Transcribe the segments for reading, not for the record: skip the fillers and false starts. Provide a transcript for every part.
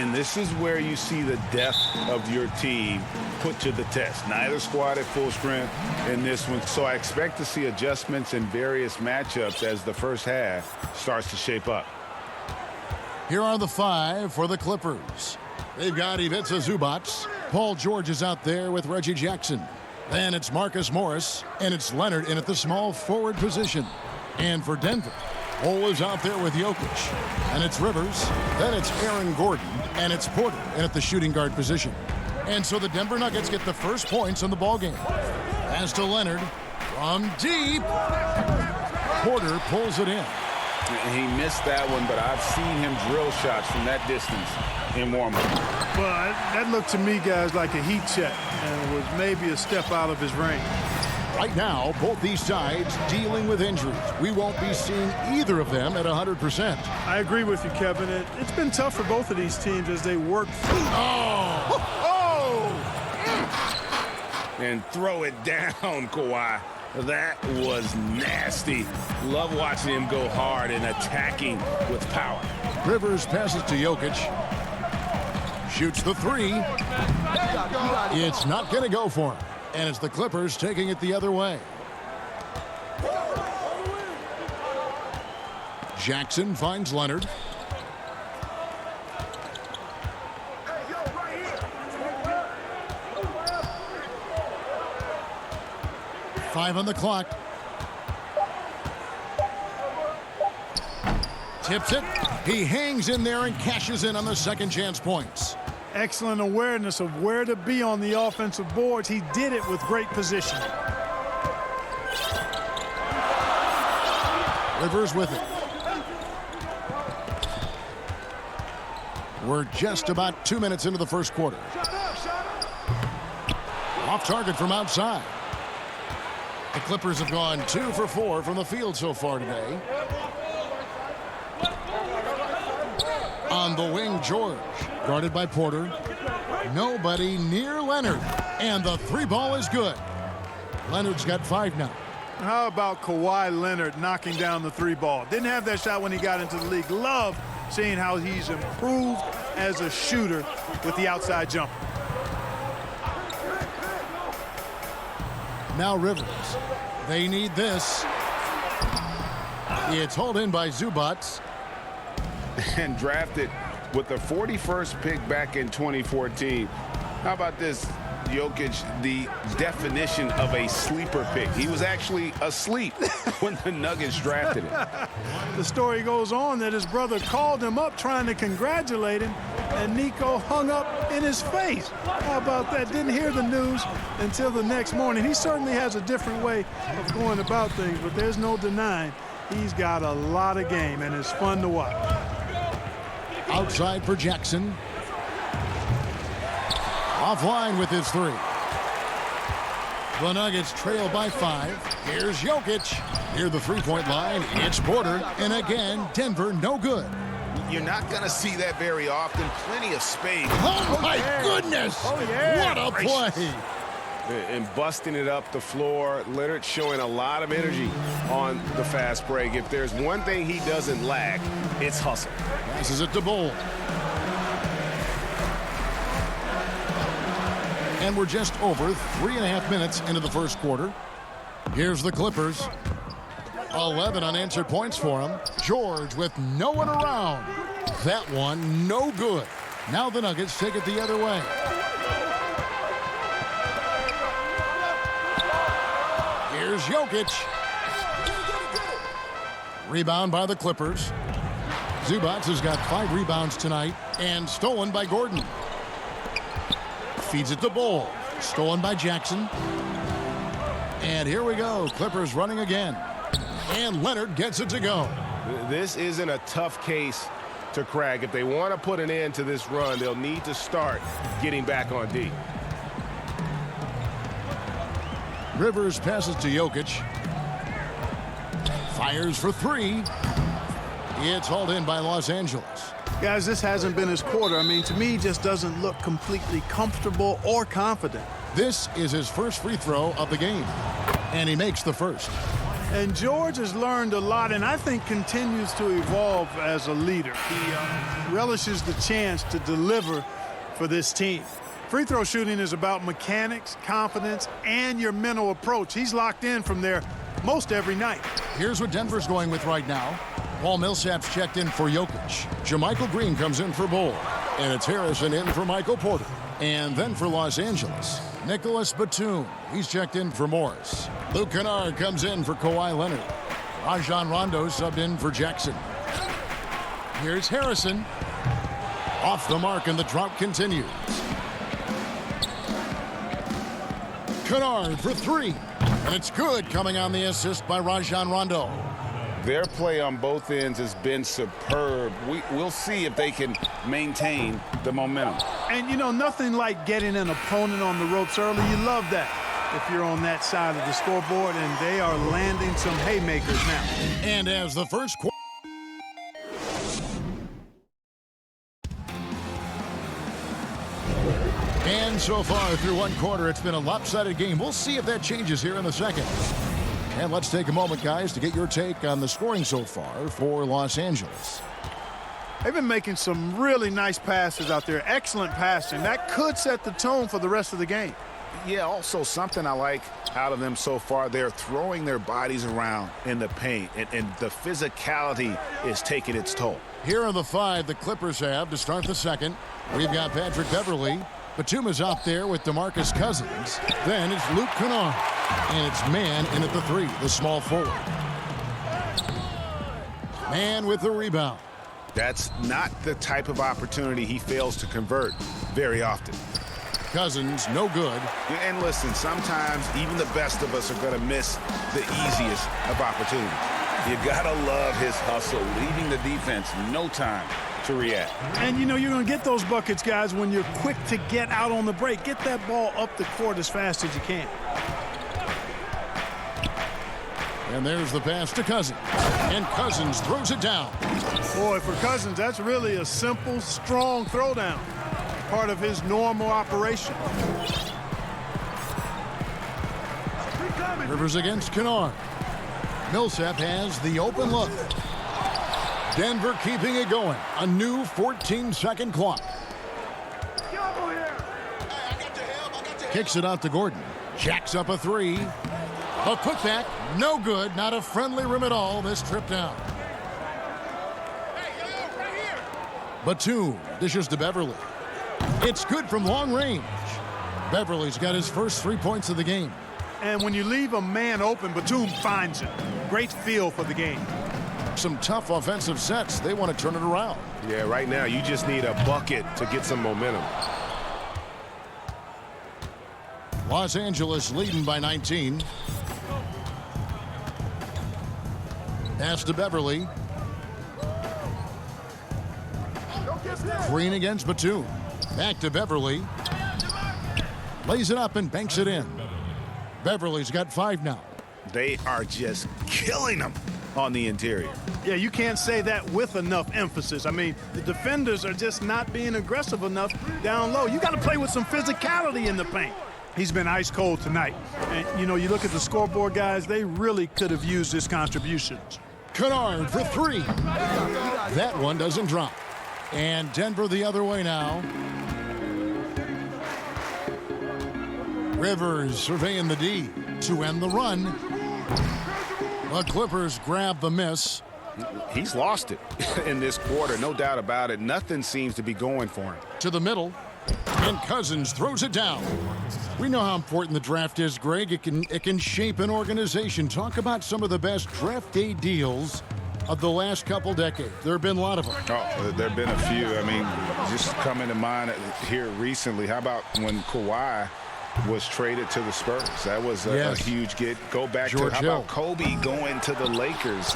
And this is where you see the depth of your team put to the test. Neither squad at full strength in this one. So I expect to see adjustments in various matchups as the first half starts to shape up. Here are the 5 for the Clippers. They've got Ivica Zubac. Paul George is out there with Reggie Jackson. Then it's Marcus Morris, and it's Leonard in at the small forward position. And for Denver, Cole is out there with Jokic. And it's Rivers. Then it's Aaron Gordon, and it's Porter in at the shooting guard position. And so the Denver Nuggets get the first points in the ballgame. Pass to Leonard from deep. Porter pulls it in. He missed that one, but I've seen him drill shots from that distance in warm-up. Well, that looked to me, guys, like a heat check, and it was maybe a step out of his range. Right now, both these sides dealing with injuries. We won't be seeing either of them at 100%. I agree with you, Kevin. It's been tough for both of these teams as they work through. And throw it down, Kawhi. That was nasty. Love watching him go hard and attacking with power. Rivers passes to Jokic. Shoots the 3. It's not going to go for him. And it's the Clippers taking it the other way. Jackson finds Leonard. Five on the clock. Tips it. He hangs in there and cashes in on the second chance points. Excellent awareness of where to be on the offensive boards. He did it with great positioning. Rivers with it. We're just about 2 minutes into the first quarter. Off target from outside. The Clippers have gone 2 for 4 from the field so far today. On the wing, George. Guarded by Porter. Nobody near Leonard. And the 3 ball is good. Leonard's got 5 now. How about Kawhi Leonard knocking down the 3 ball? Didn't have that shot when he got into the league. Love seeing how he's improved as a shooter with the outside jumper. Now Rivers. They need this. It's hauled in by Zubac. And drafted with the 41st pick back in 2014. How about this? Jokic, the definition of a sleeper pick. He was actually asleep when the Nuggets drafted him. The story goes on that his brother called him up trying to congratulate him, and Nico hung up in his face. How about that? Didn't hear the news until the next morning. He certainly has a different way of going about things, but there's no denying he's got a lot of game, and it's fun to watch. Outside for Jackson. Offline with his 3. The Nuggets trail by 5. Here's Jokic. Near the three-point line, it's Porter. And again, Denver no good. You're not going to see that very often. Plenty of space. Oh, my goodness. Oh, yeah. What a play. And busting it up the floor. Leonard showing a lot of energy on the fast break. If there's one thing he doesn't lack, it's hustle. Passes it to Bull. And we're just over 3.5 minutes into the first quarter. Here's the Clippers. 11 unanswered points for them. George with no one around. That one no good. Now the Nuggets take it the other way. Here's Jokic. Rebound by the Clippers. Zubac has got 5 rebounds tonight and stolen by Gordon. Feeds it to Bull. Stolen by Jackson. And here we go. Clippers running again. And Leonard gets it to go. This isn't a tough case to crack. If they want to put an end to this run, they'll need to start getting back on D. Rivers passes to Jokic. Fires for 3. It's hauled in by Los Angeles. Guys, this hasn't been his quarter. I mean, to me, he just doesn't look completely comfortable or confident. This is his first free throw of the game. And he makes the first. And George has learned a lot, and I think continues to evolve as a leader. He relishes the chance to deliver for this team. Free throw shooting is about mechanics, confidence, and your mental approach. He's locked in from there most every night. Here's what Denver's going with right now. Paul Millsap's checked in for Jokic. JaMychal Green comes in for Bull. And it's Harrison in for Michael Porter. And then for Los Angeles, Nicholas Batum. He's checked in for Morris. Luke Kennard comes in for Kawhi Leonard. Rajon Rondo subbed in for Jackson. Here's Harrison. Off the mark, and the drought continues. Kennard for three. And it's good, coming on the assist by Rajon Rondo. Their play on both ends has been superb. We'll see if they can maintain the momentum. And, you know, nothing like getting an opponent on the ropes early. You love that if you're on that side of the scoreboard, and they are landing some haymakers now. And as the first quarter. And so far through one quarter, it's been a lopsided game. We'll see if that changes here in the second. And let's take a moment, guys, to get your take on the scoring so far for Los Angeles. They've been making some really nice passes out there. Excellent passing. That could set the tone for the rest of the game. Yeah, also something I like out of them so far, they're throwing their bodies around in the paint, and the physicality is taking its toll. Here are the five the Clippers have to start the second. We've got Patrick Beverley. Batum is out there with DeMarcus Cousins. Then it's Luke Kennard. And it's Mann in at the three, the small forward. Mann with the rebound. That's not the type of opportunity he fails to convert very often. Cousins, no good. And listen, sometimes even the best of us are going to miss the easiest of opportunities. You got to love his hustle, leaving the defense no time to react. And, you know, you're going to get those buckets, guys, when you're quick to get out on the break. Get that ball up the court as fast as you can. And there's the pass to Cousins. And Cousins throws it down. Boy, for Cousins, that's really a simple, strong throwdown. Part of his normal operation. Rivers against Kennard. Millsap has the open look. Denver keeping it going. A new 14-second clock. Kicks it out to Gordon. Jacks up a three. A putback, no good. Not a friendly rim at all this trip down. Batum dishes to Beverley. It's good from long range. Beverley's got his first 3 points of the game. And when you leave a man open, Batum finds it. Great feel for the game. Some tough offensive sets. They want to turn it around. Yeah, right now you just need a bucket to get some momentum. Los Angeles leading by 19. Pass to Beverley. Green against Batum. Back to Beverley. Lays it up and banks it in. Beverley's got 5 now. They are just killing them on the interior. Yeah, you can't say that with enough emphasis. I mean, the defenders are just not being aggressive enough down low. You got to play with some physicality in the paint. He's been ice cold tonight. And, you know, you look at the scoreboard, guys, they really could have used his contributions. Kennard for 3. That one doesn't drop. And Denver the other way now. Rivers surveying the D to end the run. The Clippers grab the miss. He's lost it in this quarter, no doubt about it. Nothing seems to be going for him. To the middle. And Cousins throws it down. We know how important the draft is, Greg. It can shape an organization. Talk about some of the best draft day deals of the last couple decades. There have been a lot of them. Oh, there have been a few. I mean, just coming to mind here recently. How about when Kawhi was traded to the Spurs? That was a huge get. Go back George to, how Hill. about Kobe going to the Lakers?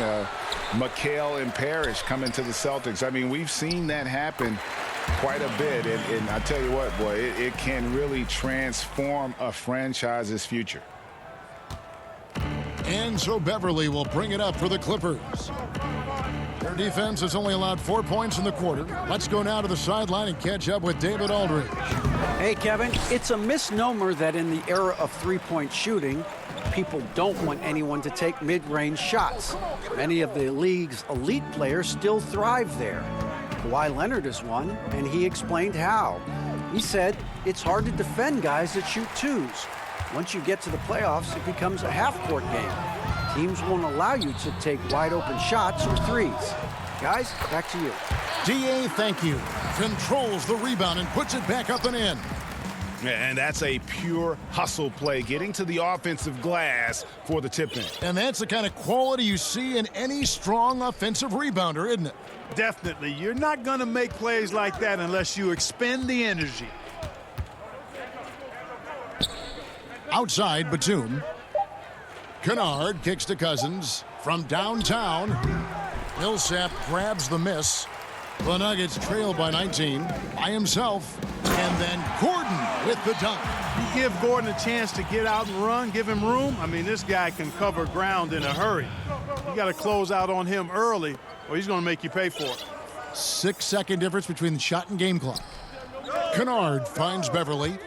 McHale and Parrish coming to the Celtics. I mean, we've seen that happen quite a bit. And I tell you what, boy, it can really transform a franchise's future. And so Beverley will bring it up for the Clippers. Their defense has only allowed 4 points in the quarter. Let's go now to the sideline and catch up with David Aldridge. Hey, Kevin, it's a misnomer that in the era of three-point shooting, people don't want anyone to take mid-range shots. Many of the league's elite players still thrive there. Kawhi Leonard is one, and he explained how. He said it's hard to defend guys that shoot twos. Once you get to the playoffs, it becomes a half-court game. Teams won't allow you to take wide-open shots or threes. Guys, back to you. D.A., thank you. Controls the rebound and puts it back up and in. And that's a pure hustle play, getting to the offensive glass for the tip-in. And that's the kind of quality you see in any strong offensive rebounder, isn't it? Definitely. You're not going to make plays like that unless you expend the energy. Outside, Batum. Kennard kicks to Cousins from downtown. Millsap grabs the miss. The Nuggets trail by 19 by himself. And then Gordon with the dunk. You give Gordon a chance to get out and run, give him room. I mean, this guy can cover ground in a hurry. You got to close out on him early, or he's going to make you pay for it. 6-second difference between the shot and game clock. Kennard finds Beverly.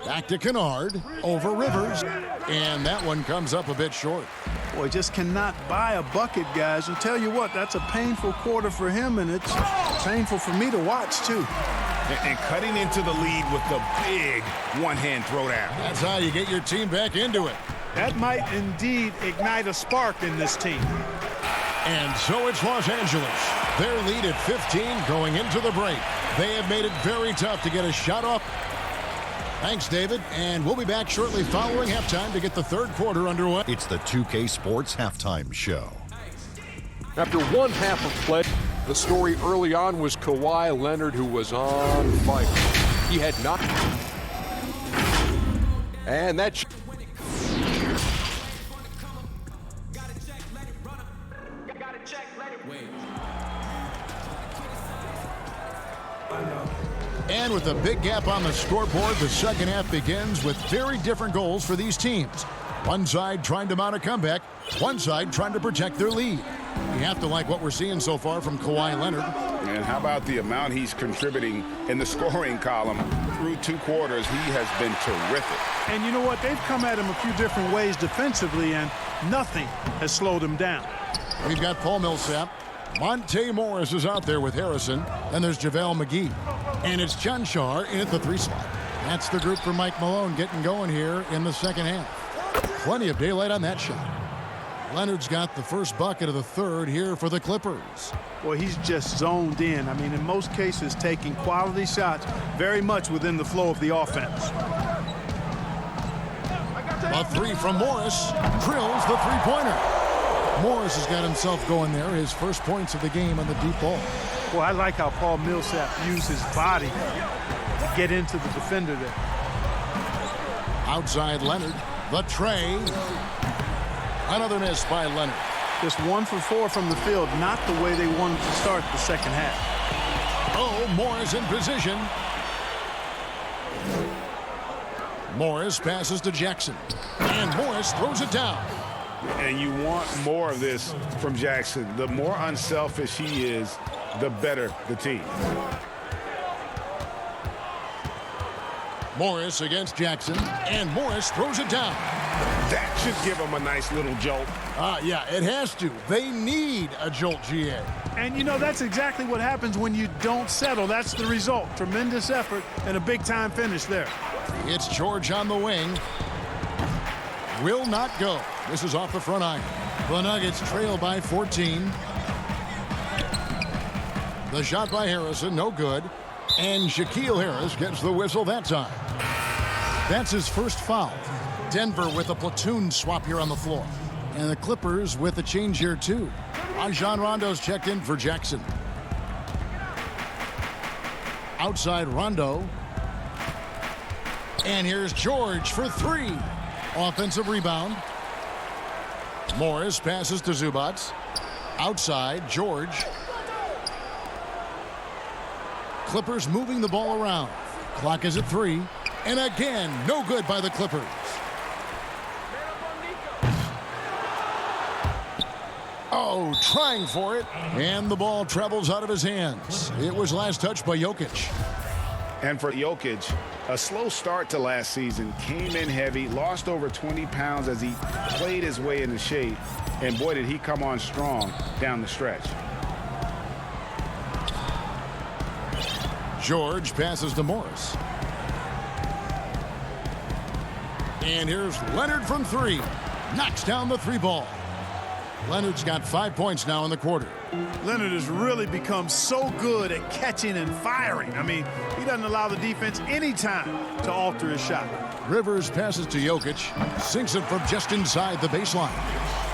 Back to Kennard, over Rivers, and that one comes up a bit short. Boy, just cannot buy a bucket, guys. And tell you what, that's a painful quarter for him, and it's painful for me to watch, too. And cutting into the lead with the big one-hand throwdown. That's how you get your team back into it. That might indeed ignite a spark in this team. And so it's Los Angeles. Their lead at 15 going into the break. They have made it very tough to get a shot off. Thanks, David, and we'll be back shortly following halftime to get the third quarter underway. It's the 2K Sports Halftime Show. After one half of play, the story early on was Kawhi Leonard, who was on fire. He had not. And that. And with a big gap on the scoreboard, the second half begins with very different goals for these teams. One side trying to mount a comeback, one side trying to protect their lead. You have to like what we're seeing so far from Kawhi Leonard. And how about the amount he's contributing in the scoring column through 2 quarters? He has been terrific. And you know what? They've come at him a few different ways defensively, and nothing has slowed him down. We've got Paul Millsap. Monte Morris is out there with Harrison. Then there's JaVale McGee. And it's Janshar in at the 3 slot. That's the group for Mike Malone getting going here in the second half. Plenty of daylight on that shot. Leonard's got the first bucket of the third here for the Clippers. Boy, he's just zoned in. I mean, in most cases, taking quality shots very much within the flow of the offense. A 3 from Morris. Drills the three-pointer. Morris has got himself going there. His first points of the game on the deep ball. Well, I like how Paul Millsap used his body to get into the defender there. Outside Leonard. The tray. Another miss by Leonard. Just 1 for 4 from the field, not the way they wanted to start the second half. Oh, Morris in position. Morris passes to Jackson. And Morris throws it down. And you want more of this from Jackson. The more unselfish he is, the better the team. Morris against Jackson, and Morris throws it down. That should give him a nice little jolt. Yeah, it has to. They need a jolt, GA. And, you know, that's exactly what happens when you don't settle. That's the result. Tremendous effort and a big-time finish there. It's George on the wing. Will not go. This is off the front iron. The Nuggets trail by 14. The shot by Harrison, no good. And Shaquille Harris gets the whistle that time. That's his first foul. Denver with a platoon swap here on the floor. And the Clippers with a change here, too. Rajon Rondo's checked in for Jackson. Outside Rondo. And here's George for 3. Offensive rebound. Morris passes to Zubac. Outside, George. Clippers moving the ball around. Clock is at 3. And again, no good by the Clippers. Oh, trying for it. And the ball travels out of his hands. It was last touched by Jokic. And for Jokic, A slow start to last season, came in heavy, lost over 20 pounds as he played his way into shape, and boy, did he come on strong down the stretch. George passes to Morris. And here's Leonard from three. Knocks down the three ball. Leonard's got 5 points now in the quarter. Leonard has really become so good at catching and firing. I mean, he doesn't allow the defense any time to alter his shot. Rivers passes to Jokic, sinks it from just inside the baseline.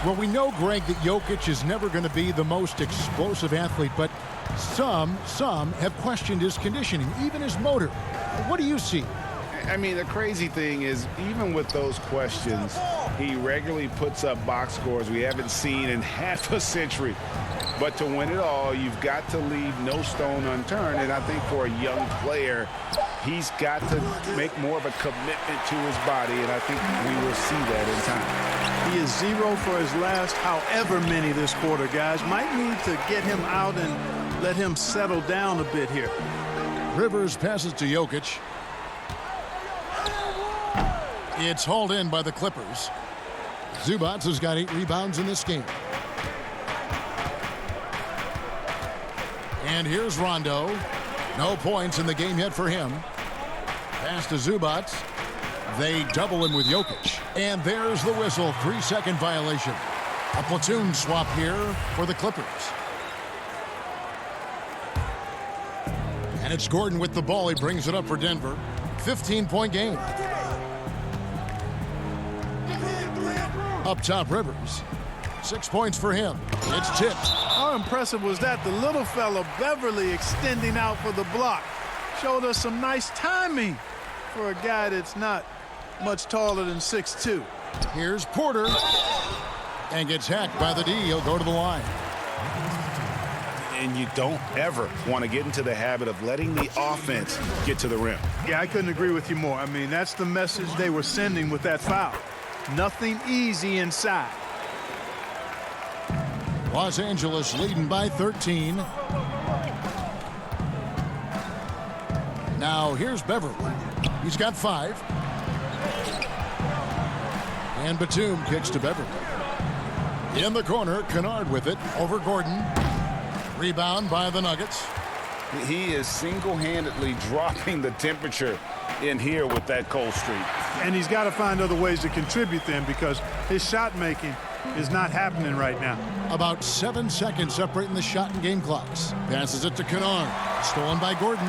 Well, we know, Greg, that Jokic is never going to be the most explosive athlete, but some have questioned his conditioning, even his motor. What do you see? I mean, the crazy thing is, even with those questions, he regularly puts up box scores we haven't seen in half a century. But to win it all, you've got to leave no stone unturned. And I think for a young player, he's got to make more of a commitment to his body. And I think we will see that in time. He is 0 for his last however many this quarter, guys. Might need to get him out and let him settle down a bit here. Rivers passes to Jokic. It's hauled in by the Clippers. Zubac has got 8 rebounds in this game. And here's Rondo. No points in the game yet for him. Pass to Zubac. They double him with Jokic. And there's the whistle. 3-second violation. A platoon swap here for the Clippers. And it's Gordon with the ball. He brings it up for Denver. 15-point game. Up top, Rivers. 6 points for him. It's tipped. How impressive was that? The little fella, Beverly, extending out for the block. Showed us some nice timing for a guy that's not much taller than 6'2". Here's Porter. And gets hacked by the D. He'll go to the line. And you don't ever want to get into the habit of letting the offense get to the rim. Yeah, I couldn't agree with you more. I mean, that's the message they were sending with that foul. Nothing easy inside. Los Angeles leading by 13. Now here's Beverly. He's got 5. And Batum kicks to Beverly. In the corner, Kennard with it over Gordon. Rebound by the Nuggets. He is single-handedly dropping the temperature in here with that cold streak. And he's got to find other ways to contribute then, because his shot making is not happening right now. About 7 seconds separating the shot and game clocks. Passes it to Kennard. Stolen by Gordon.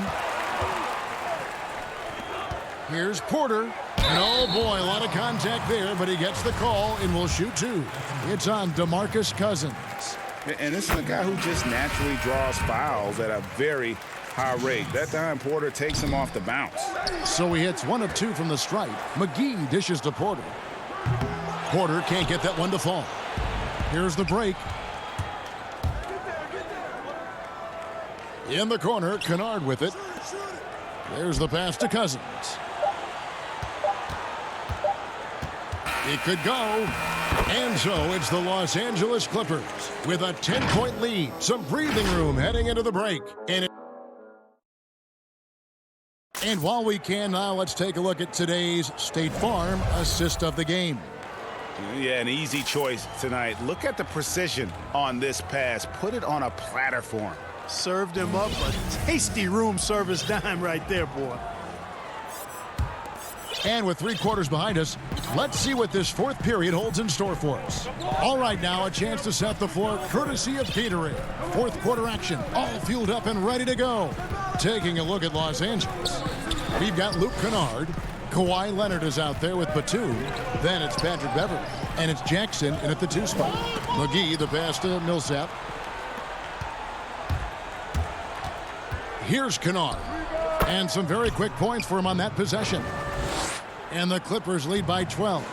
Here's Porter. And oh boy, a lot of contact there, but he gets the call and will shoot 2. It's on DeMarcus Cousins. And this is a guy who just naturally draws fouls at a very high rate. That time, Porter takes him off the bounce. So he hits 1 of 2 from the stripe. McGee dishes to Porter. Porter can't get that one to fall. Here's the break. In the corner, Kennard with it. There's the pass to Cousins. It could go. And so it's the Los Angeles Clippers with a 10-point lead. Some breathing room heading into the break. And while we can now, let's take a look at today's State Farm assist of the game. Yeah, an easy choice tonight. Look at the precision on this pass. Put it on a platter for him. Served him up a tasty room service dime right there, boy. And with 3 quarters behind us, let's see what this 4th period holds in store for us. All right, now a chance to set the floor courtesy of Gatorade. 4th quarter action, all fueled up and ready to go. Taking a look at Los Angeles. We've got Luke Kennard. Kawhi Leonard is out there with Batum. Then it's Patrick Beverly. And it's Jackson in at the 2 spot. McGee, the pass to Millsap. Here's Kennard. And some very quick points for him on that possession. And the Clippers lead by 12.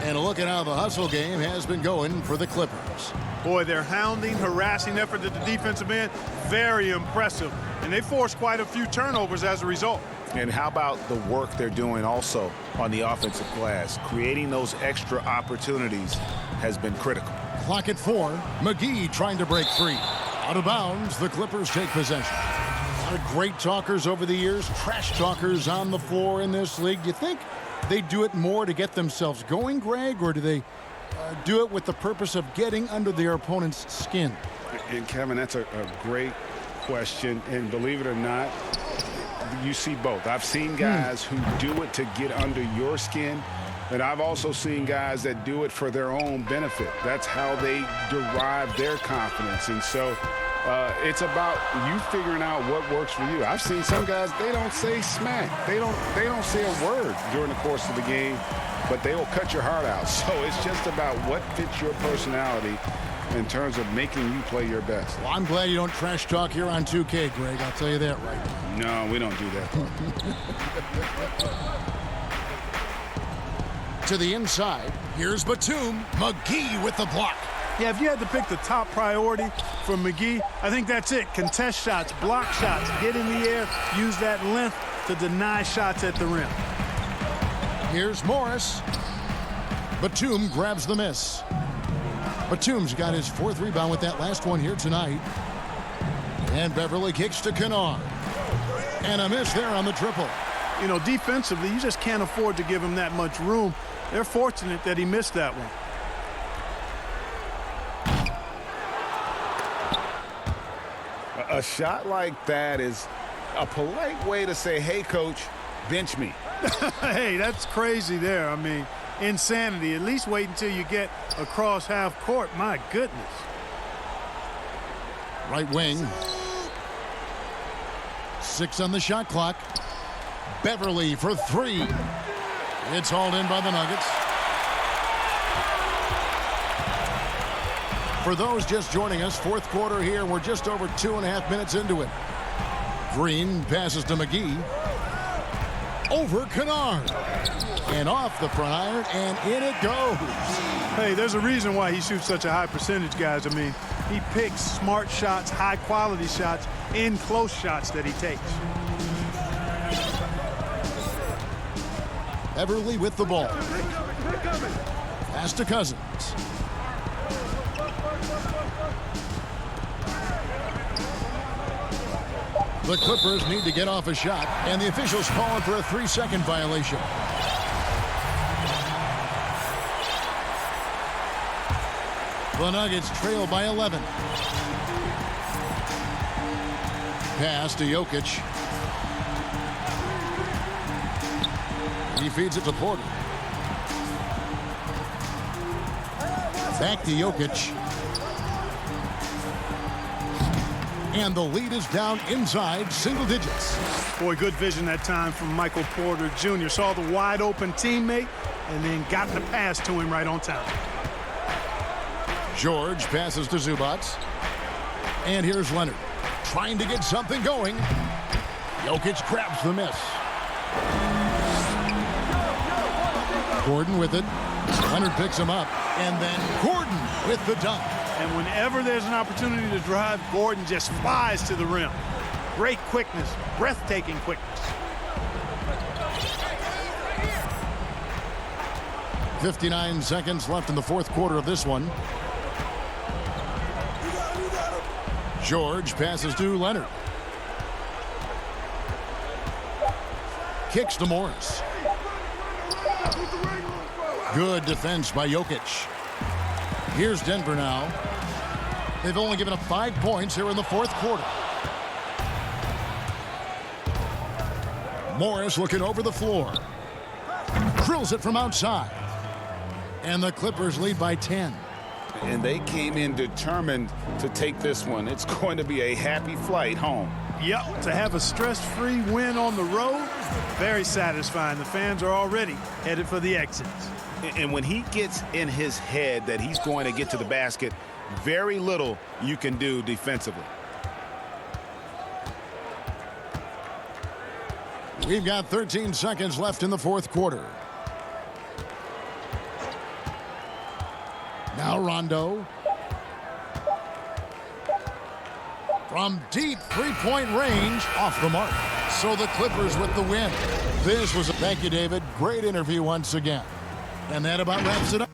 And a look at how the hustle game has been going for the Clippers. Boy, their hounding, harassing effort at the defensive end, very impressive. And they forced quite a few turnovers as a result. And how about the work they're doing also on the offensive glass? Creating those extra opportunities has been critical. Clock at 4. McGee trying to break free. Out of bounds, the Clippers take possession. A lot of great talkers over the years, trash talkers on the floor in this league. Do you think they do it more to get themselves going, Greg, or do they do it with the purpose of getting under their opponent's skin? And Kevin, that's a great question. And believe it or not, you see both. I've seen guys who do it to get under your skin, and I've also seen guys that do it for their own benefit. That's how they derive their confidence. And so it's about you figuring out what works for you. I've seen some guys, they don't say smack. They don't say a word during the course of the game, but they will cut your heart out. So it's just about what fits your personality in terms of making you play your best. Well, I'm glad you don't trash talk here on 2K, Greg. I'll tell you that right now. No, we don't do that. To the inside, here's Batum. McGee with the block. Yeah, if you had to pick the top priority for McGee, I think that's it. Contest shots, block shots, get in the air, use that length to deny shots at the rim. Here's Morris. Batum grabs the miss. Batum's got his 4th rebound with that last one here tonight. And Beverly kicks to Kennard. And a miss there on the triple. You know, defensively, you just can't afford to give him that much room. They're fortunate that he missed that one. A shot like that is a polite way to say, hey, coach, bench me. Hey, that's crazy there. I mean, insanity. At least wait until you get across half court. My goodness. Right wing. 6 on the shot clock. Beverly for 3. It's hauled in by the Nuggets. For those just joining us, 4th quarter here. We're just over 2.5 minutes into it. Green passes to McGee. Over Kennard. And off the front iron, and in it goes. Hey, there's a reason why he shoots such a high percentage, guys. I mean, he picks smart shots, high-quality shots, in close shots that he takes. Beverly with the ball. Pass to Cousins. The Clippers need to get off a shot, and the officials calling for a 3-second violation. The Nuggets trail by 11. Pass to Jokic. He feeds it to Porter. Back to Jokic. And the lead is down inside single digits. Boy, good vision that time from Michael Porter Jr. Saw the wide open teammate and then got the pass to him right on time. George passes to Zubac. And here's Leonard trying to get something going. Jokic grabs the miss. Gordon with it. Leonard picks him up. And then Gordon with the dunk. And whenever there's an opportunity to drive, Gordon just flies to the rim. Great quickness, breathtaking quickness. 59 seconds left in the 4th quarter of this one. George passes to Leonard. Kicks to Morris. Good defense by Jokic. Here's Denver now. They've only given up 5 points here in the 4th quarter. Morris looking over the floor. Drills it from outside. And the Clippers lead by 10. And they came in determined to take this one. It's going to be a happy flight home. Yep, to have a stress-free win on the road, very satisfying. The fans are already headed for the exits. And when he gets in his head that he's going to get to the basket, very little you can do defensively. We've got 13 seconds left in the 4th quarter. Now Rondo. From deep 3-point range, off the mark. So the Clippers with the win. This was a thank you, David. Great interview once again. And that about wraps it up.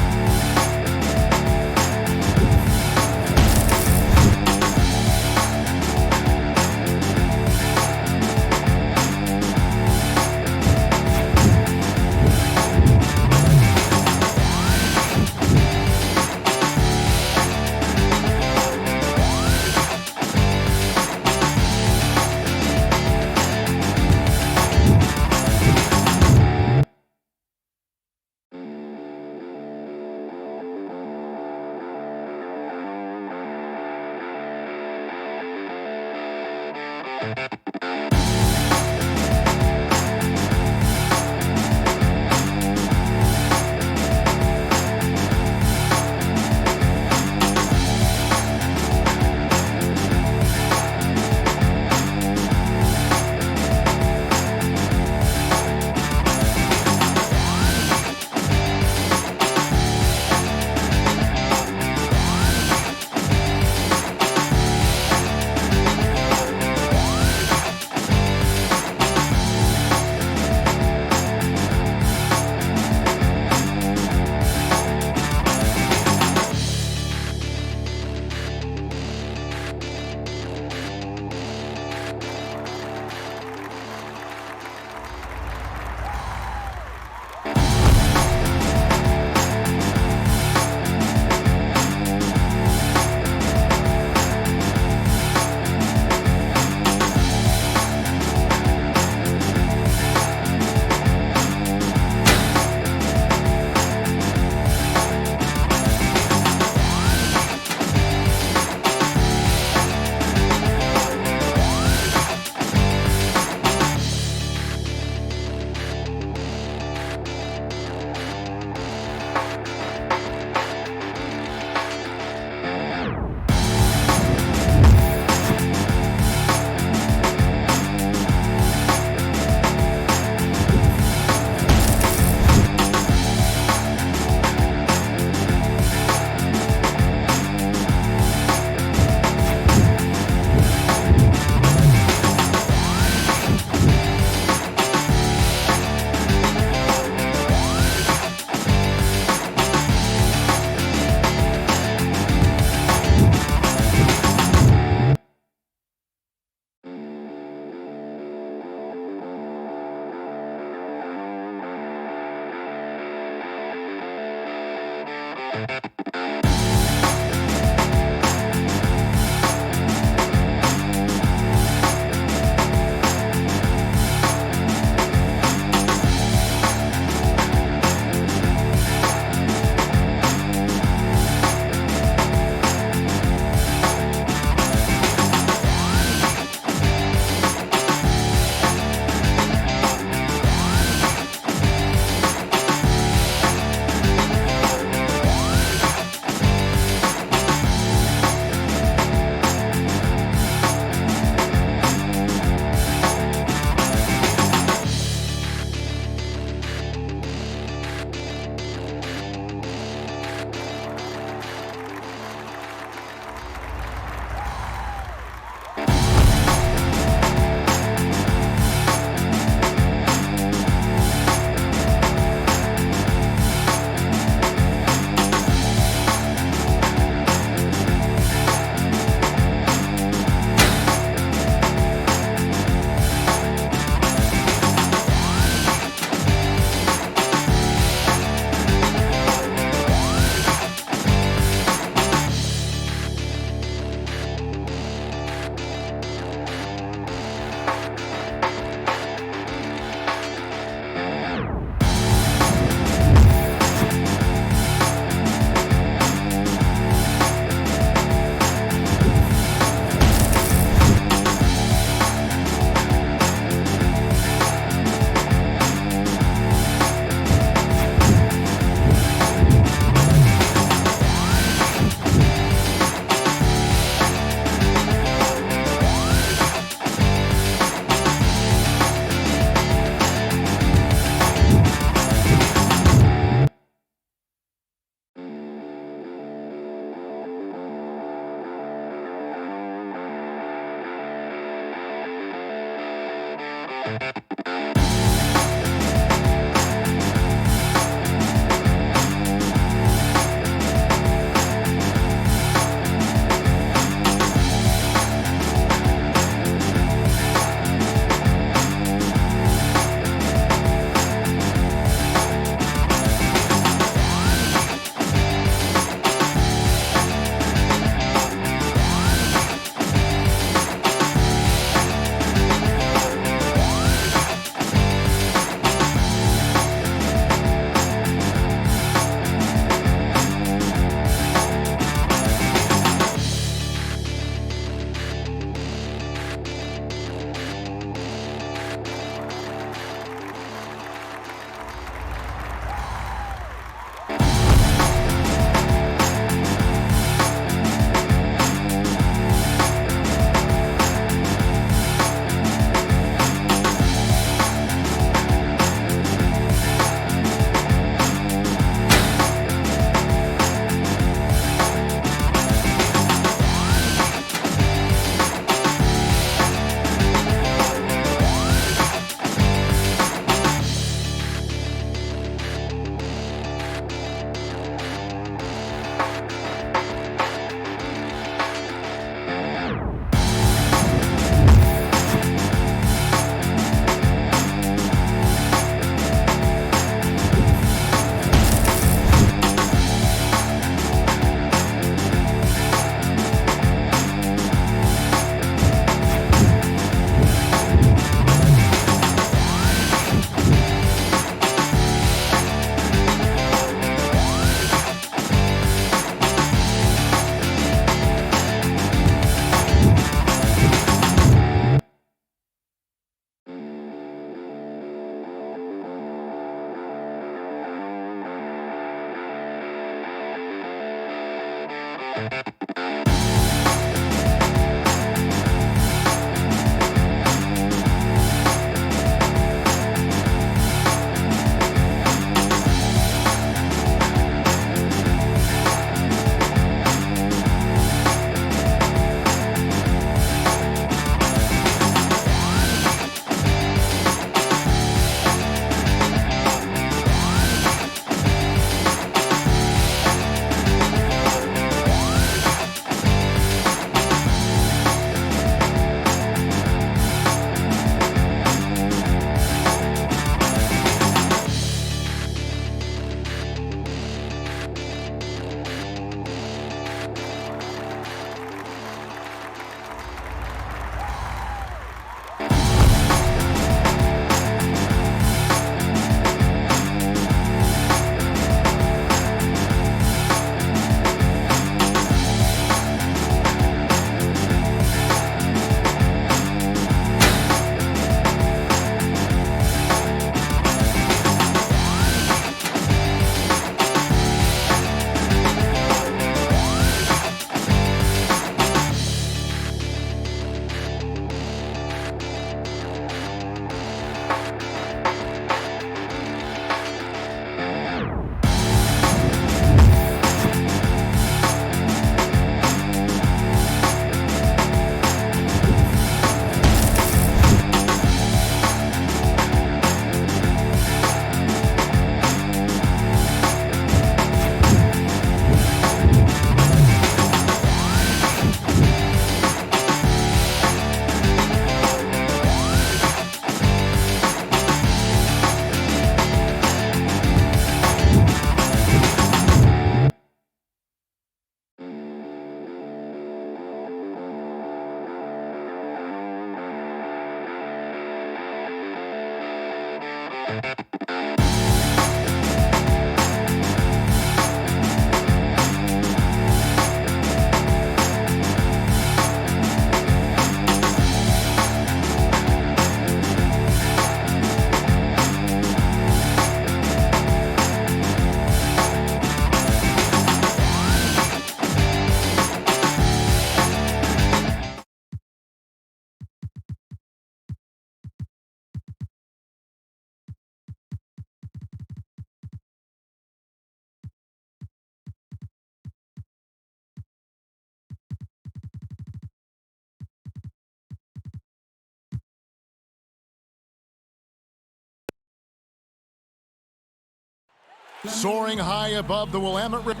Soaring high above the Willamette River.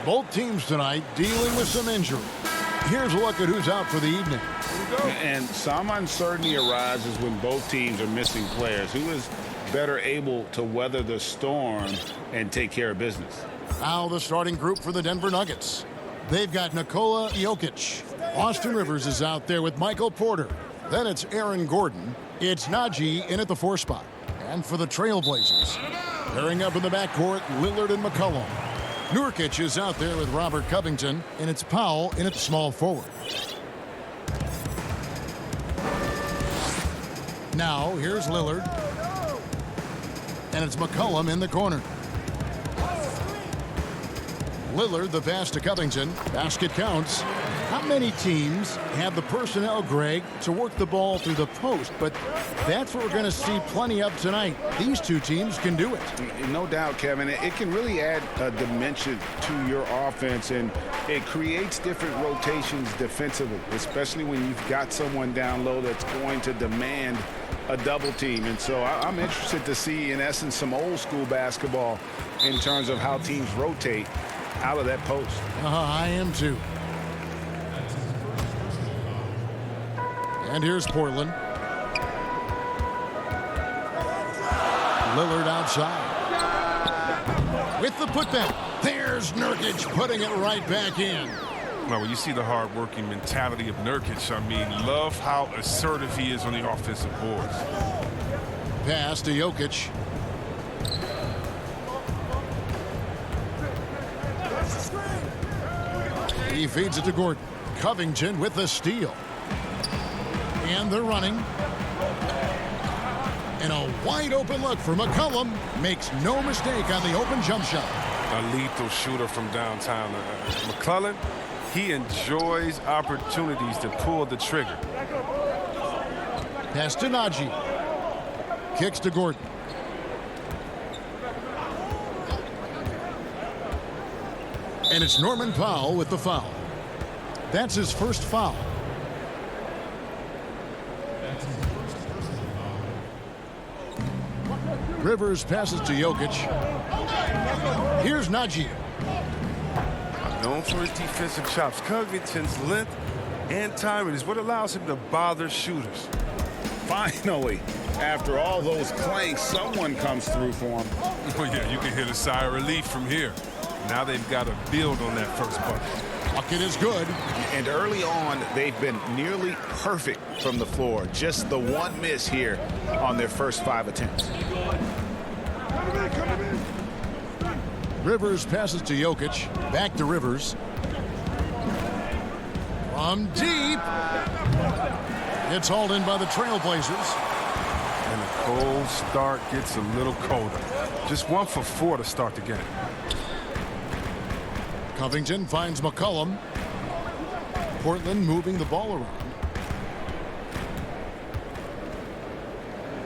Both teams tonight dealing with some injury. Here's a look at who's out for the evening. And some uncertainty arises when both teams are missing players. Who is better able to weather the storm and take care of business? Now the starting group for the Denver Nuggets. They've got Nikola Jokic. Austin Rivers is out there with Michael Porter. Then it's Aaron Gordon. It's Najee in at the 4 spot. And for the Trailblazers, pairing up in the backcourt, Lillard and McCollum. Nurkic is out there with Robert Covington, and it's Powell in at the small forward. Now, here's Lillard. And it's McCollum in the corner. Lillard, the pass to Covington. Basket counts. Not many teams have the personnel, Greg, to work the ball through the post, but that's what we're going to see plenty of tonight. These two teams can do it. No doubt, Kevin. It can really add a dimension to your offense, and it creates different rotations defensively, especially when you've got someone down low that's going to demand a double team. And so I'm interested to see, in essence, some old school basketball in terms of how teams rotate out of that post. I am too. And here's Portland. Lillard outside. With the putback. There's Nurkic putting it right back in. Well, when you see the hard-working mentality of Nurkic, I mean, love how assertive he is on the offensive boards. Pass to Jokic. He feeds it to Gordon. Covington with the steal. And they're running. And a wide open look for McCollum. Makes no mistake on the open jump shot. A lethal shooter from downtown. McClellan, he enjoys opportunities to pull the trigger. Pass to Najee. Kicks to Gordon. And it's Norman Powell with the foul. That's his first foul. Rivers passes to Jokic. Here's Najee. Known for his defensive chops, Covington's length and timing is what allows him to bother shooters. Finally, after all those clanks, someone comes through for him. Oh, yeah, you can hear the sigh of relief from here. Now they've got to build on that first bucket. Bucket is good. And early on, they've been nearly perfect from the floor. Just the one miss here on their first 5 attempts. Rivers passes to Jokic. Back to Rivers. From deep. It's hauled in by the Trailblazers. And the cold start gets a little colder. Just 1 for 4 to start the game. Covington finds McCollum. Portland moving the ball around.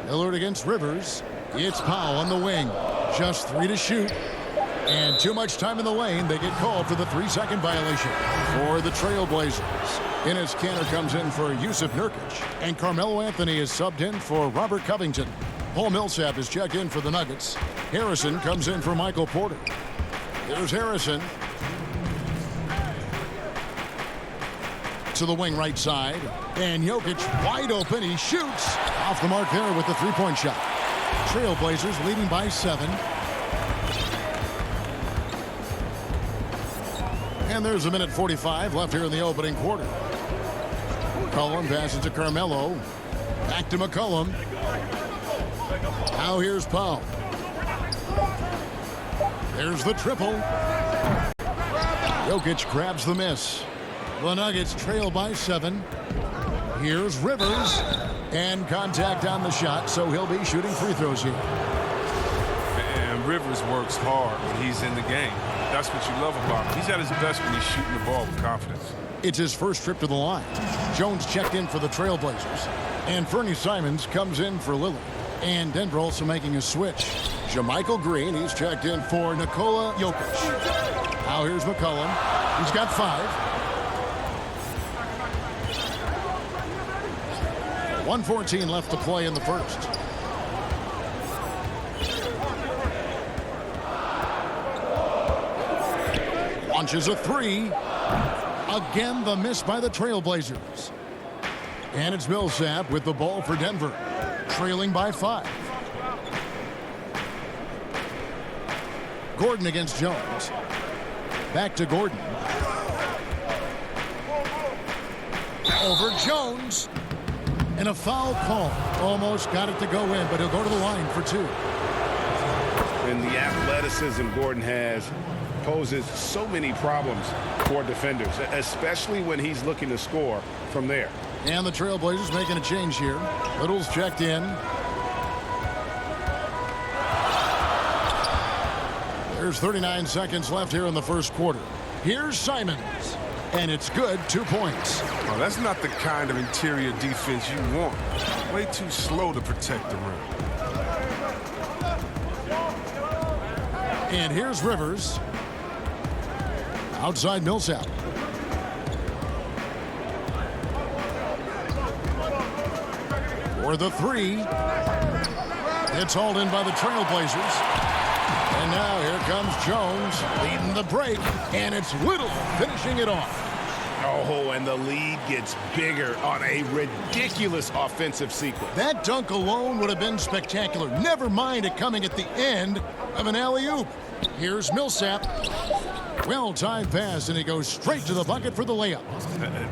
Lillard against Rivers. It's Powell on the wing. Just 3 to shoot. And too much time in the lane. They get called for the 3-second violation for the Trailblazers. Enes Kanter comes in for Yusuf Nurkic. And Carmelo Anthony is subbed in for Robert Covington. Paul Millsap is checked in for the Nuggets. Harrison comes in for Michael Porter. Here's Harrison. To the wing right side. And Jokic wide open. He shoots. Off the mark there with the 3-point shot. Trailblazers leading by 7. And there's a minute 45 left here in the opening quarter. McCollum passes to Carmelo. Back to McCollum. Now here's Powell. There's the triple. Jokic grabs the miss. The Nuggets trail by 7. Here's Rivers. And contact on the shot, so he'll be shooting free throws here. And Rivers works hard when he's in the game. That's what you love about him. He's at his best when he's shooting the ball with confidence. It's his first trip to the line. Jones checked in for the Trailblazers. And Fernie Simons comes in for Lillard. And Denver also making a switch. JaMychal Green, he's checked in for Nikola Jokic. Now here's McCollum. He's got 5. 1:14 left to play in the first. Launches a three. Again, the miss by the Trailblazers. And it's Millsap with the ball for Denver, trailing by 5. Gordon against Jones. Back to Gordon. Over Jones. And a foul call. Almost got it to go in, but he'll go to the line for 2. And the athleticism Gordon has poses so many problems for defenders, especially when he's looking to score from there. And the Trailblazers making a change here. Little's checked in. There's 39 seconds left here in the first quarter. Here's Simons. And it's good, 2 points. Oh, that's not the kind of interior defense you want. Way too slow to protect the rim. And here's Rivers. Outside Millsap. For the 3. It's hauled in by the Trailblazers. And now here comes Jones leading the break. And it's Little finishing it off. Oh, and the lead gets bigger on a ridiculous offensive sequence. That dunk alone would have been spectacular. Never mind it coming at the end of an alley-oop. Here's Millsap. Well-timed pass, and he goes straight to the bucket for the layup.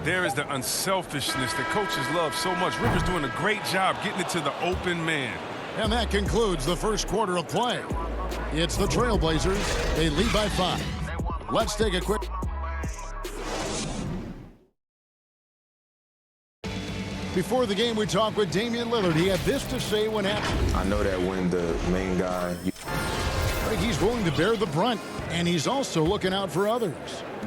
There is the unselfishness that coaches love so much. Rivers doing a great job getting it to the open man. And that concludes the first quarter of play. It's the Trailblazers. They lead by 5. Let's take a quick... Before the game, we talked with Damian Lillard. He had this to say when asked. I know that when the main guy... He's willing to bear the brunt, and he's also looking out for others.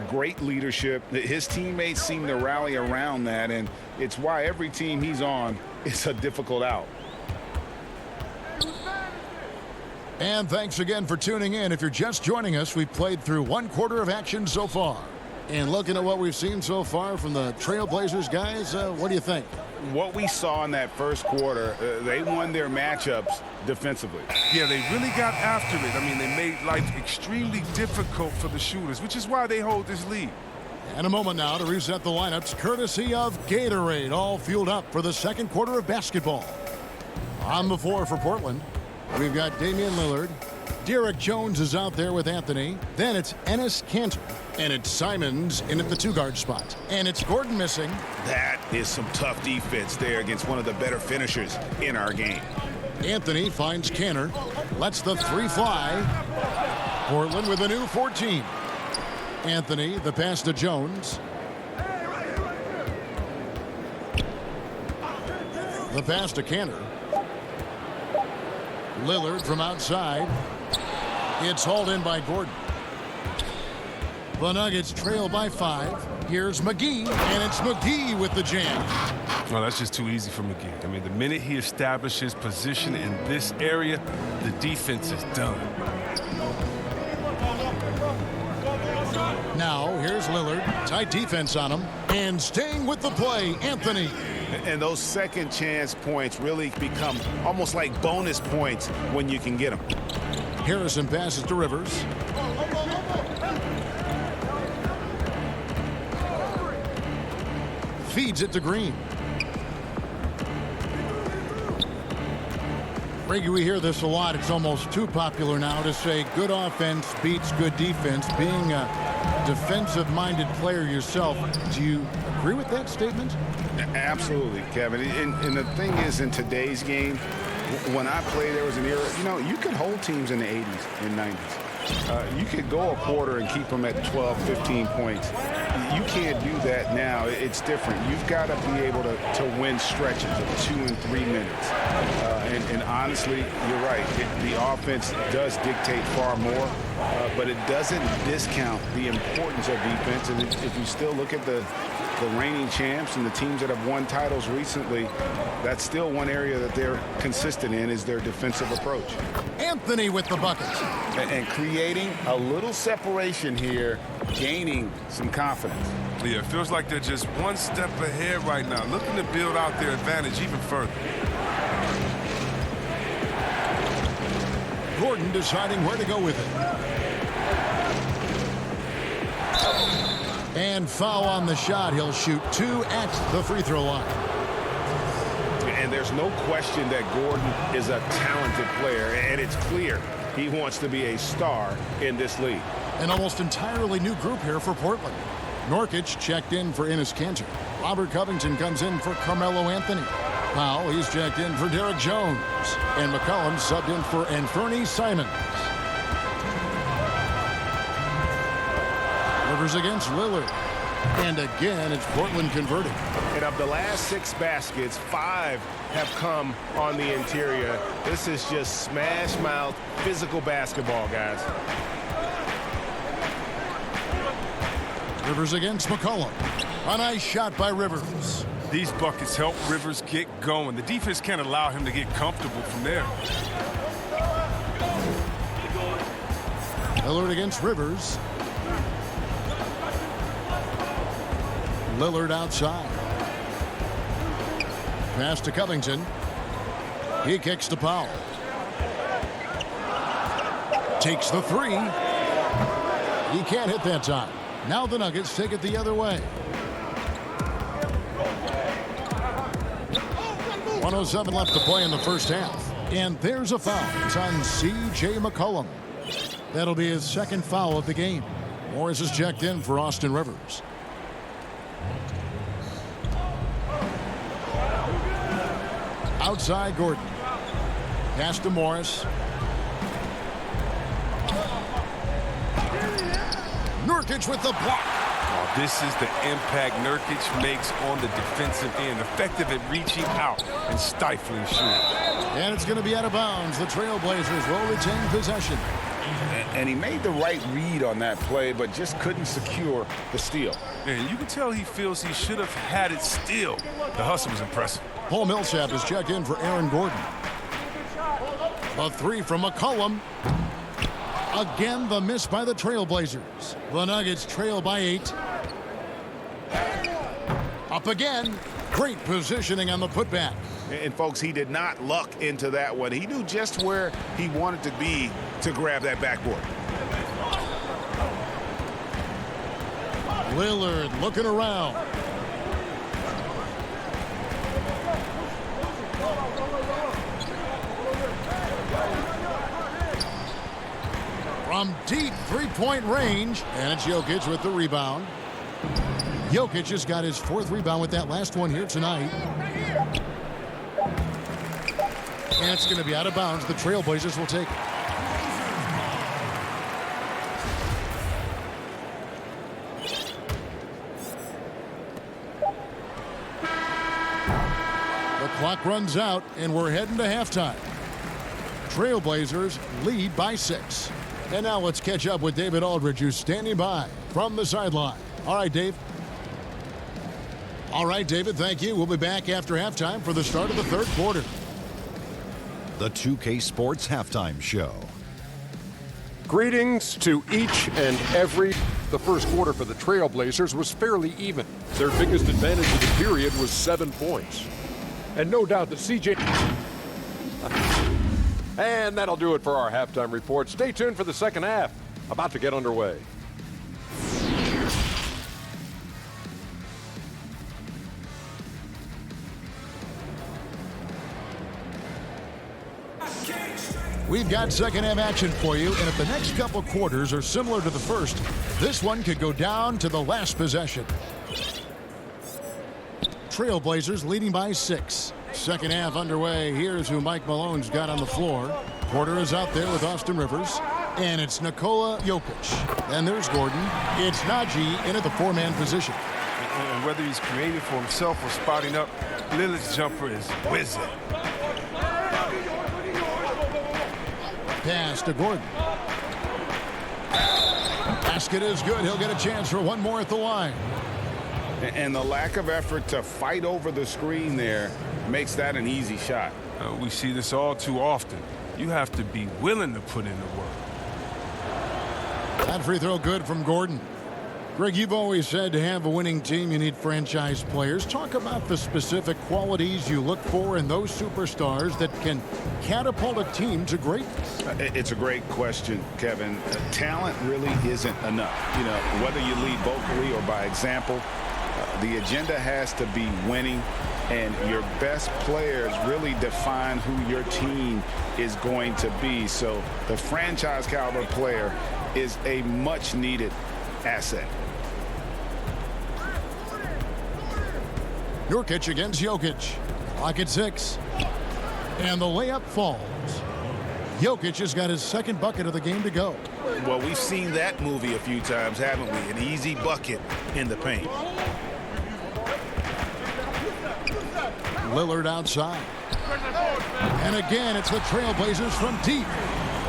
Great leadership. His teammates seem to rally around that, and it's why every team he's on, it's a difficult out. And thanks again for tuning in. If you're just joining us, we've played through 1 quarter of action so far. And looking at what we've seen so far from the Trailblazers guys, what do you think? What we saw in that first quarter, they won their matchups defensively. Yeah, they really got after it. I mean, they made life extremely difficult for the shooters, which is why they hold this lead. And a moment now to reset the lineups, courtesy of Gatorade, all fueled up for the second quarter of basketball. On the floor for Portland, we've got Damian Lillard. Derek Jones is out there with Anthony. Then it's Enes Kanter. And it's Simons in at the 2-guard spot. And it's Gordon missing. That is some tough defense there against one of the better finishers in our game. Anthony finds Kanter. Lets the 3 fly. Portland with a new 14. Anthony, the pass to Jones. The pass to Kanter. Lillard from outside. It's hauled in by Gordon. The Nuggets trail by 5. Here's McGee, and it's McGee with the jam. No, that's just too easy for McGee. I mean, the minute he establishes position in this area, the defense is done. Now, here's Lillard. Tight defense on him. And staying with the play, Anthony. And those second chance points really become almost like bonus points when you can get them. Harrison passes to Rivers. Feeds it to Green. Reggie, we hear this a lot. It's almost too popular now to say good offense beats good defense. Being a defensive-minded player yourself, do you agree with that statement? Absolutely, Kevin. And the thing is, in today's game, when I played, there was an era, you know, you could hold teams in the 80s and 90s. You could go a quarter and keep them at 12, 15 points. You can't do that now. It's different. You've got to be able to win stretches of 2 and 3 minutes. And honestly, you're right. The offense does dictate far more, but it doesn't discount the importance of defense. And if you still look at the reigning champs and the teams that have won titles recently, that's still one area that they're consistent in is their defensive approach. Anthony with the bucket. And creating a little separation here, gaining some confidence. Yeah, it feels like they're just one step ahead right now, looking to build out their advantage even further. Gordon deciding where to go with it. And foul on the shot. He'll shoot 2 at the free throw line. And there's no question that Gordon is a talented player, and it's clear he wants to be a star in this league. An almost entirely new group here for Portland. Nurkic checked in for Enes Kanter. Robert Covington comes in for Carmelo Anthony. Powell, he's checked in for Derek Jones. And McCollum subbed in for Anthony Simons. Rivers against Lillard. And again, it's Portland converting. And of the last 6 baskets, 5 have come on the interior. This is just smash mouth, physical basketball, guys. Rivers against McCollum. A nice shot by Rivers. These buckets help Rivers get going. The defense can't allow him to get comfortable from there. Lillard against Rivers. Lillard outside. Pass to Covington. He kicks to Powell. Takes the 3. He can't hit that time. Now the Nuggets take it the other way. 1:07 left to play in the first half. And there's a foul. It's on C.J. McCollum. That'll be his second foul of the game. Morris is checked in for Austin Rivers. Outside Gordon. Pass to Morris. Nurkic with the block. Oh, this is the impact Nurkic makes on the defensive end. Effective at reaching out and stifling shooting. And it's going to be out of bounds. The Trailblazers will retain possession. And he made the right read on that play, but just couldn't secure the steal. And you can tell he feels he should have had it still. The hustle was impressive. Paul Millsap is checked in for Aaron Gordon. A 3 from McCollum. Again, the miss by the Trailblazers. The Nuggets trail by 8. Up again. Great positioning on the putback. And folks, he did not luck into that one. He knew just where he wanted to be to grab that backboard. Lillard looking around. From deep three-point range. And it's Jokic with the rebound. Jokic just got his 4th rebound with that last one here tonight. And it's going to be out of bounds. The Trailblazers will take it. The clock runs out, and we're heading to halftime. Trailblazers lead by 6. And now let's catch up with David Aldridge, who's standing by from the sideline. All right, Dave. All right, David, thank you. We'll be back after halftime for the start of the 3rd quarter. The 2K Sports Halftime Show. Greetings to each and every. The first quarter for the Trailblazers was fairly even. Their biggest advantage of the period was 7 points. And no doubt that CJ... And that'll do it for our halftime report. Stay tuned for the second half. About to get underway. We've got second half action for you, and if the next couple quarters are similar to the first, this one could go down to the last possession. Trailblazers leading by 6. Second half underway. Here's who Mike Malone's got on the floor. Porter is out there with Austin Rivers. And it's Nikola Jokic. And there's Gordon. It's Najee in at the 4-man position. And whether he's creating for himself or spotting up, Lillard's jumper is whizzing. Pass to Gordon. Basket is good. He'll get a chance for one more at the line. And the lack of effort to fight over the screen there makes that an easy shot. We see this all too often. You have to be willing to put in the work. That free throw good from Gordon. Greg, you've always said to have a winning team, you need franchise players. Talk about the specific qualities you look for in those superstars that can catapult a team to greatness. It's a great question, Kevin. Talent really isn't enough. You know, whether you lead vocally or by example, the agenda has to be winning, and your best players really define who your team is going to be. So the franchise caliber player is a much needed asset. Nurkic against Jokic. Clock at 6. And the layup falls. Jokic has got his second bucket of the game to go. Well, we've seen that movie a few times, haven't we? An easy bucket in the paint. Lillard outside. And again, it's the Trailblazers from deep.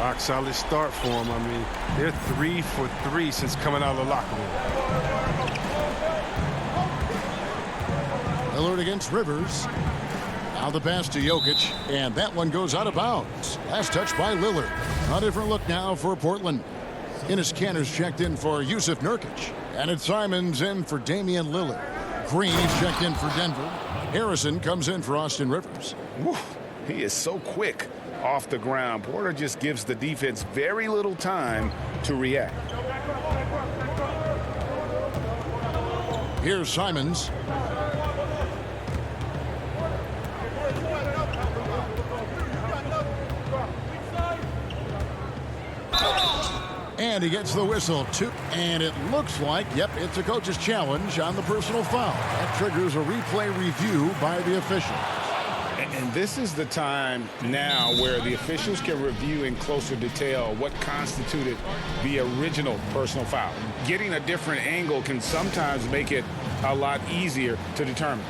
Rock solid start for them. I mean, they're 3 for 3 since coming out of the locker room. Lillard against Rivers. Now the pass to Jokic, and that one goes out of bounds. Last touch by Lillard. A different look now for Portland. Enes Kanter's checked in for Yusuf Nurkic. And it's Simons in for Damian Lillard. Green is checked in for Denver. Harrison comes in for Austin Rivers. Woo, he is so quick off the ground. Porter just gives the defense very little time to react. Here's Simons. And he gets the whistle, too. And it looks like, yep, it's a coach's challenge on the personal foul. That triggers a replay review by the officials. And this is the time now where the officials can review in closer detail what constituted the original personal foul. Getting a different angle can sometimes make it a lot easier to determine.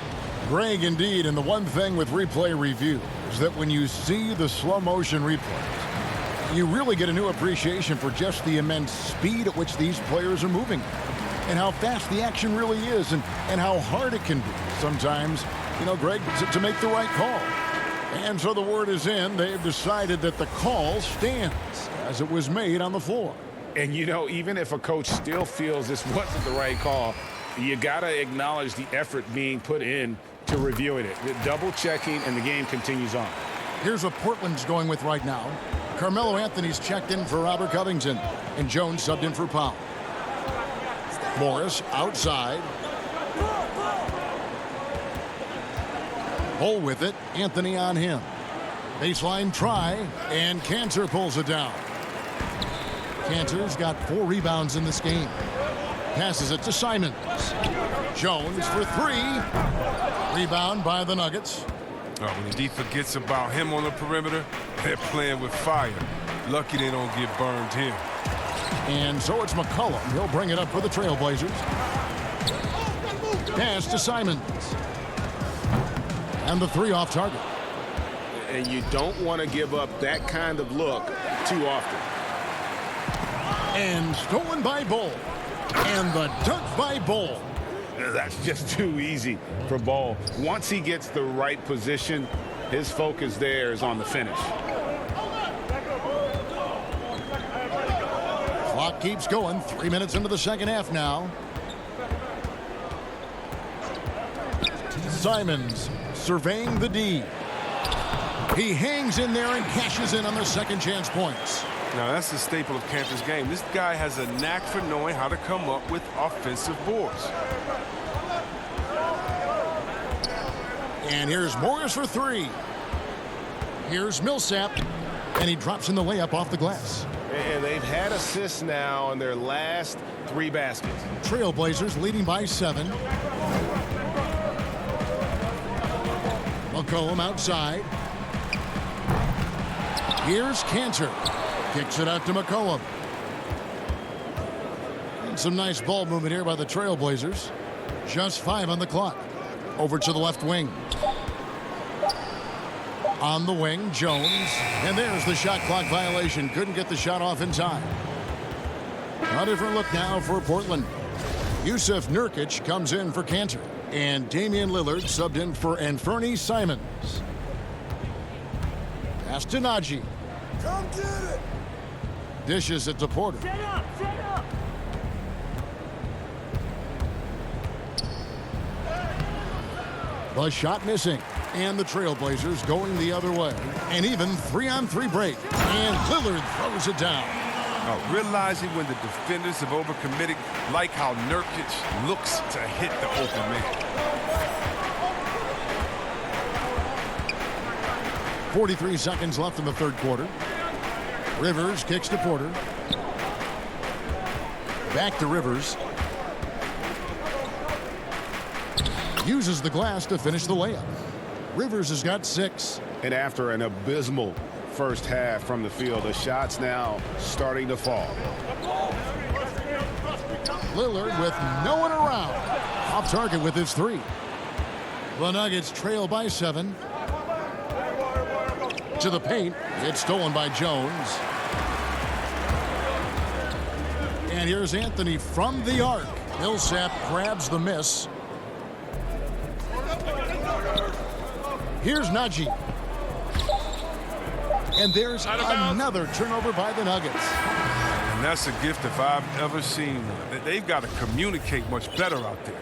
Greg, indeed, and the one thing with replay review is that when you see the slow motion replays, you really get a new appreciation for just the immense speed at which these players are moving and how fast the action really is and how hard it can be sometimes, you know, Greg, to make the right call. And so the word is in. They've decided that the call stands as it was made on the floor. And, you know, even if a coach still feels this wasn't the right call, you got to acknowledge the effort being put in to reviewing it. The double checking, and the game continues on. Here's what Portland's going with right now. Carmelo Anthony's checked in for Robert Covington, and Jones subbed in for Powell. Morris outside. Hole with it. Anthony on him. Baseline try, and Kanter pulls it down. Kanter's got 4 rebounds in this game. Passes it to Simons. Jones for 3. Rebound by the Nuggets. When the D forgets about him on the perimeter, they're playing with fire. Lucky they don't get burned here. And so it's McCollum. He'll bring it up for the Trailblazers. Pass to Simons. And the 3 off target. And you don't want to give up that kind of look too often. And stolen by Bol. And the dunk by Bol. That's just too easy for Bol. Once he gets the right position, his focus there is on the finish. Clock keeps going. 3 minutes into the second half now. Simons surveying the D. He hangs in there and cashes in on their second chance points. Now, that's the staple of Kanter's game. This guy has a knack for knowing how to come up with offensive boards. And here's Morris for 3. Here's Millsap. And he drops in the layup off the glass. And they've had assists now on their last 3 baskets. Trailblazers leading by 7. McCollum outside. Here's Kanter. Kicks it out to McCollum. And some nice ball movement here by the Trailblazers. Just 5 on the clock. Over to the left wing. On the wing, Jones. And there's the shot clock violation. Couldn't get the shot off in time. A different look now for Portland. Yusuf Nurkic comes in for Kanter. And Damian Lillard subbed in for Anthony Simons. Pass to Najee. Come get it. Dishes it to Porter. Set up, set up. The shot missing. And the Trailblazers going the other way. An even 3-on-3 break. And Lillard throws it down. Realizing when the defenders have overcommitted, like how Nurkic looks to hit the open man. 43 seconds left in the third quarter. Rivers kicks to Porter. Back to Rivers. Uses the glass to finish the layup. Rivers has got 6. And after an abysmal first half from the field, the shots now starting to fall. Lillard with no one around. Off target with his 3. The Nuggets trail by 7. To the paint. It's stolen by Jones. And here's Anthony from the arc. Millsap grabs the miss. Here's Najee. And there's another turnover by the Nuggets. And that's a gift if I've ever seen one. They've got to communicate much better out there.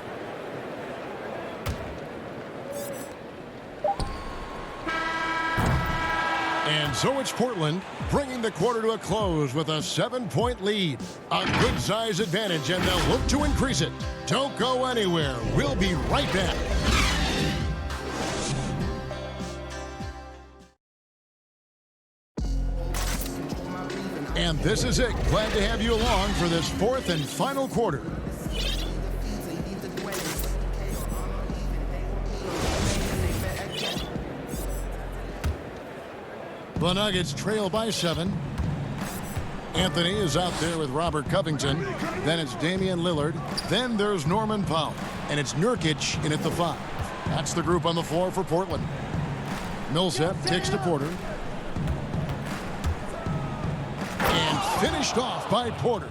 And so it's Portland bringing the quarter to a close with a 7-point lead. A good size advantage, and they'll look to increase it. Don't go anywhere. We'll be right back. And this is it. Glad to have you along for this fourth and final quarter. The Nuggets trail by 7. Anthony is out there with Robert Covington. Then it's Damian Lillard. Then there's Norman Powell. And it's Nurkic in at the 5. That's the group on the floor for Portland. Millsap kicks to Porter. And finished off by Porter.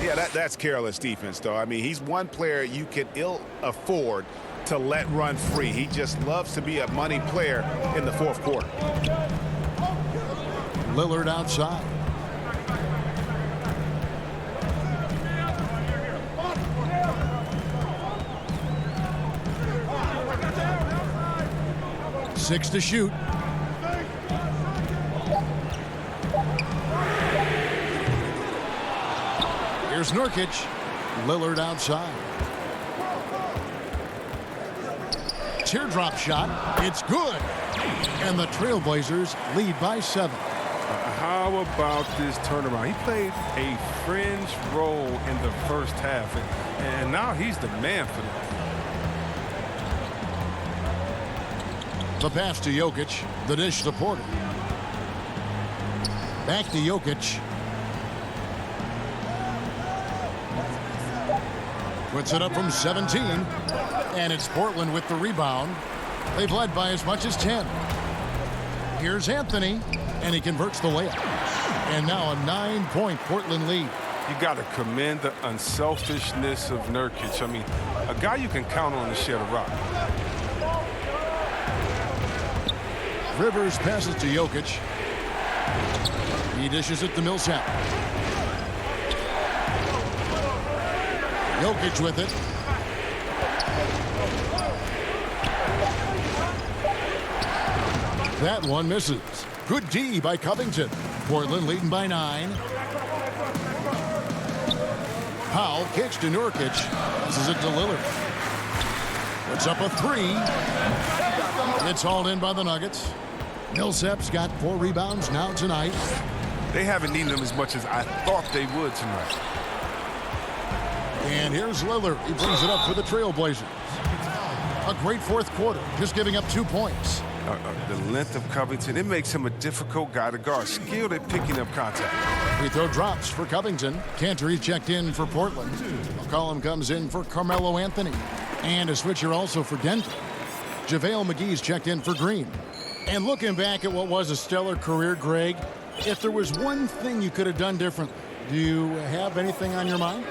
Yeah, that's careless defense, though. I mean, he's one player you can ill afford to let run free. He just loves to be a money player in the fourth quarter. Lillard outside. Six to shoot. Here's Nurkic. Lillard outside. Teardrop shot. It's good. And the Trailblazers lead by 7. How about this turnaround? He played a fringe role in the first half, and now he's the man for them. The pass to Jokic. The dish to Porter. Back to Jokic. Puts it up from 17. And it's Portland with the rebound. They've led by as much as 10. Here's Anthony. And he converts the layup. And now a 9-point Portland lead. You got to commend the unselfishness of Nurkic. I mean, a guy you can count on to share the rock. Rivers passes to Jokic. He dishes it to Millsap. Jokic with it. That one misses. Good D by Covington. Portland leading by 9. Powell kicks to Nurkic. Passes it to Lillard. Puts up a 3. It's hauled in by the Nuggets. Millsap's got 4 rebounds now tonight. They haven't needed them as much as I thought they would tonight. And here's Lillard. He brings it up for the Trailblazers. A great fourth quarter, just giving up 2 points. The length of Covington, it makes him a difficult guy to guard. Skilled at picking up contact. Free throw drops for Covington. Cantor checked in for Portland. McCollum comes in for Carmelo Anthony. And a switcher also for Denver. JaVale McGee's checked in for Green. And looking back at what was a stellar career, Greg, if there was one thing you could have done different, do you have anything on your mind?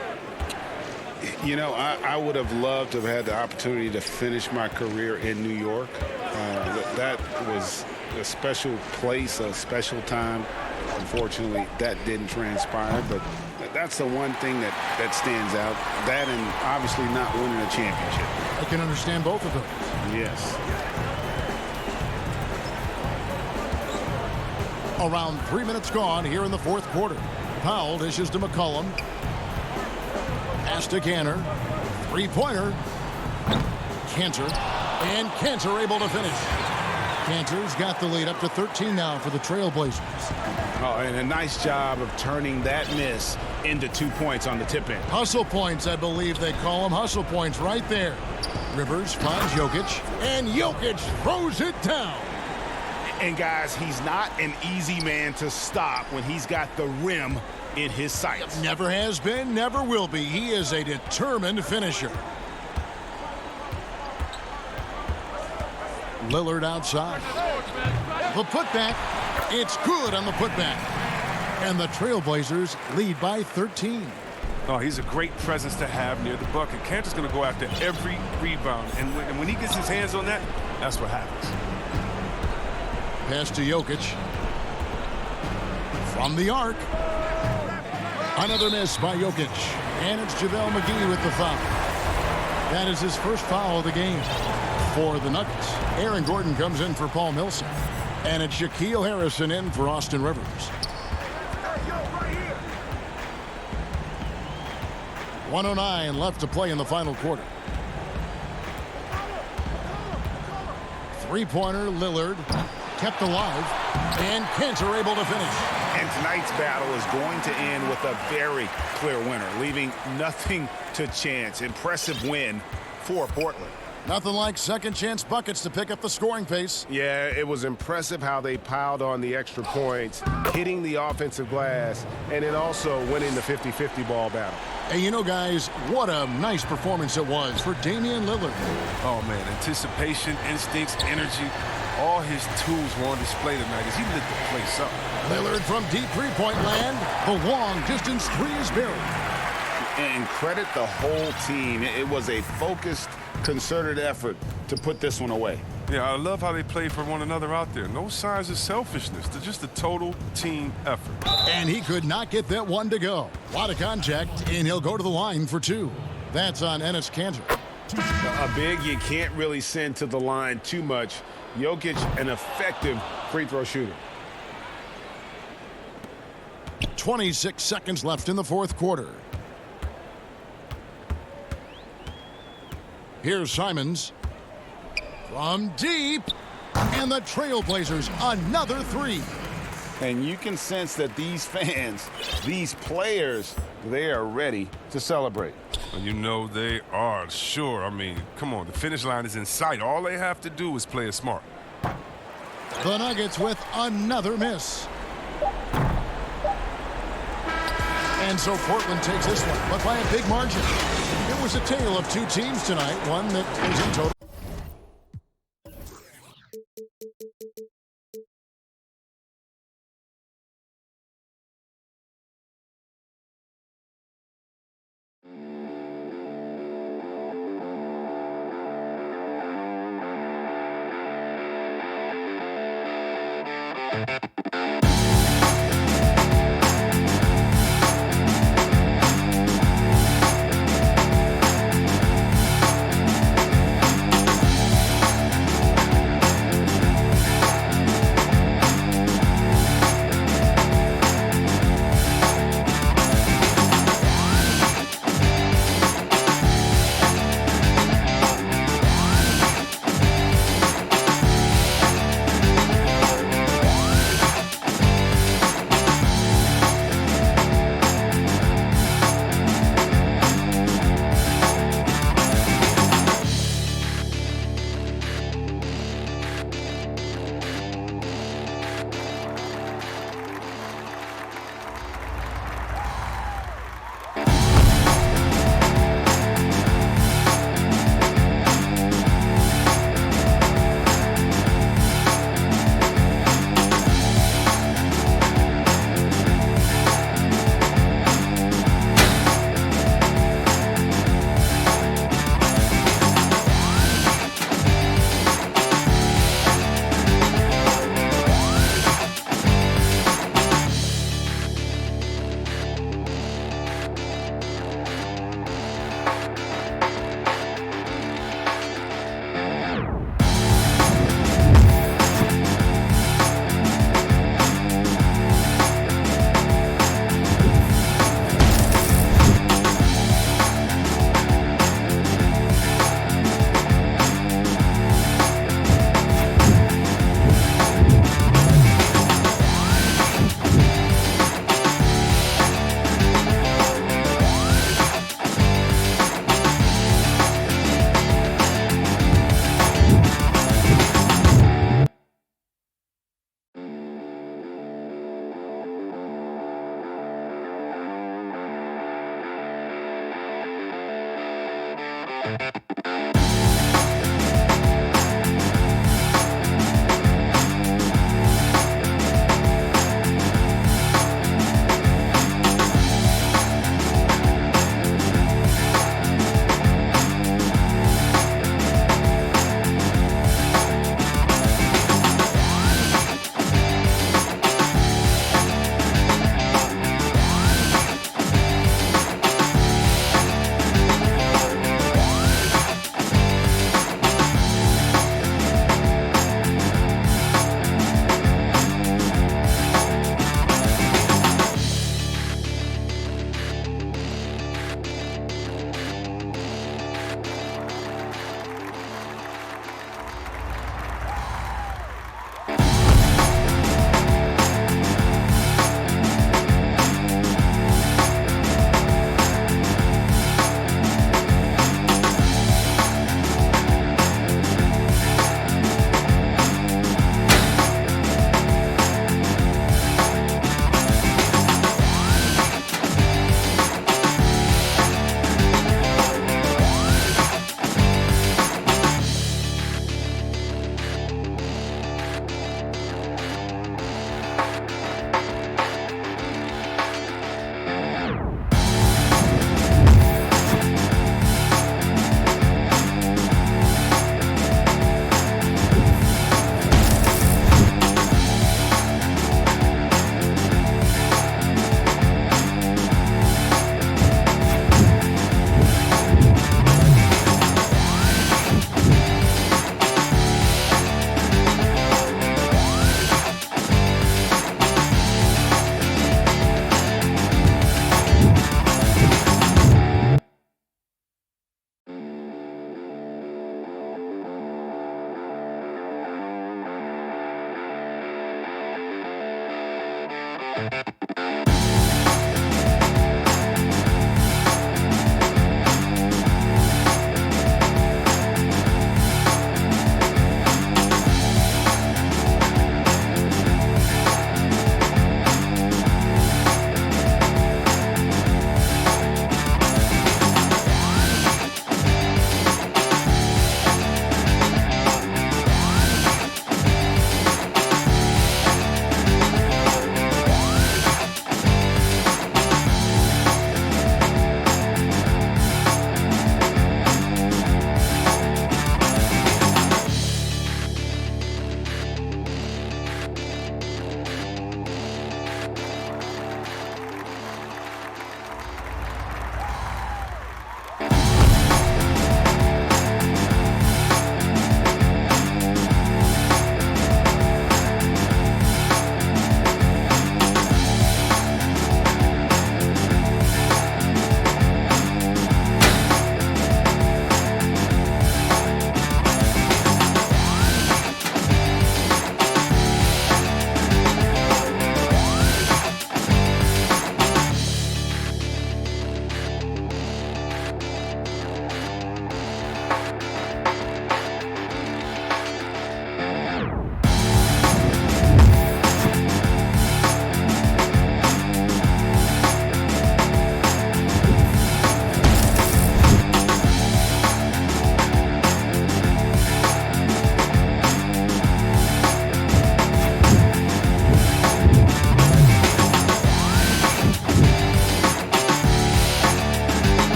You know, I would have loved to have had the opportunity to finish my career in New York. That was a special place, a special time. Unfortunately, that didn't transpire, but That's the one thing that stands out. That and obviously not winning a championship. I can understand both of those. Yes. Around 3 minutes gone here in the fourth quarter. Powell dishes to McCollum. Pass to Canner. Three-pointer. Cantor. And Cantor able to finish. Cantor's got the lead up to 13 now for the Trailblazers. Oh, and a nice job of turning that miss into 2 points on the tip end. Hustle points, I believe they call them. Hustle points right there. Rivers finds Jokic. And Jokic throws it down. And guys, he's not an easy man to stop when he's got the rim in his sights. Never has been, never will be. He is a determined finisher. Lillard outside. The putback. It's good on the putback. And the Trailblazers lead by 13. Oh, he's a great presence to have near the bucket. Cantor's going to go after every rebound. And when he gets his hands on that, that's what happens. Pass to Jokic. From the arc. Another miss by Jokic. And it's JaVale McGee with the foul. That is his first foul of the game. For the Nuggets, Aaron Gordon comes in for Paul Millsap. And it's Shaquille Harrison in for Austin Rivers. 1:09 left to play in the final quarter. Three-pointer, Lillard. Kept alive. And Cantor able to finish. And tonight's battle is going to end with a very clear winner, leaving nothing to chance. Impressive win for Portland. Nothing like second chance buckets to pick up the scoring pace. Yeah, it was impressive how they piled on the extra points, hitting the offensive glass, and then also winning the 50-50 ball battle. And you know, guys, what a nice performance it was for Damian Lillard. Oh, man, anticipation, instincts, energy, all his tools were on display tonight as he lit the place up. Lillard from deep three-point land. The long-distance three is buried. And credit the whole team. It was a focused, concerted effort to put this one away. Yeah, I love how they play for one another out there. No signs of selfishness. They're just a total team effort. And he could not get that one to go. A lot of contact, and he'll go to the line for two. That's on Enes Kanter. A big you can't really send to the line too much. Jokic, an effective free throw shooter. 26 seconds left in the fourth quarter. Here's Simons. From deep. And the Trailblazers, another three. And you can sense that these fans, these players, they are ready to celebrate. And you know they are, sure. I mean, come on, the finish line is in sight. All they have to do is play it smart. The Nuggets with another miss. And so Portland takes this one, but by a big margin. It was a tale of two teams tonight, one that was in total.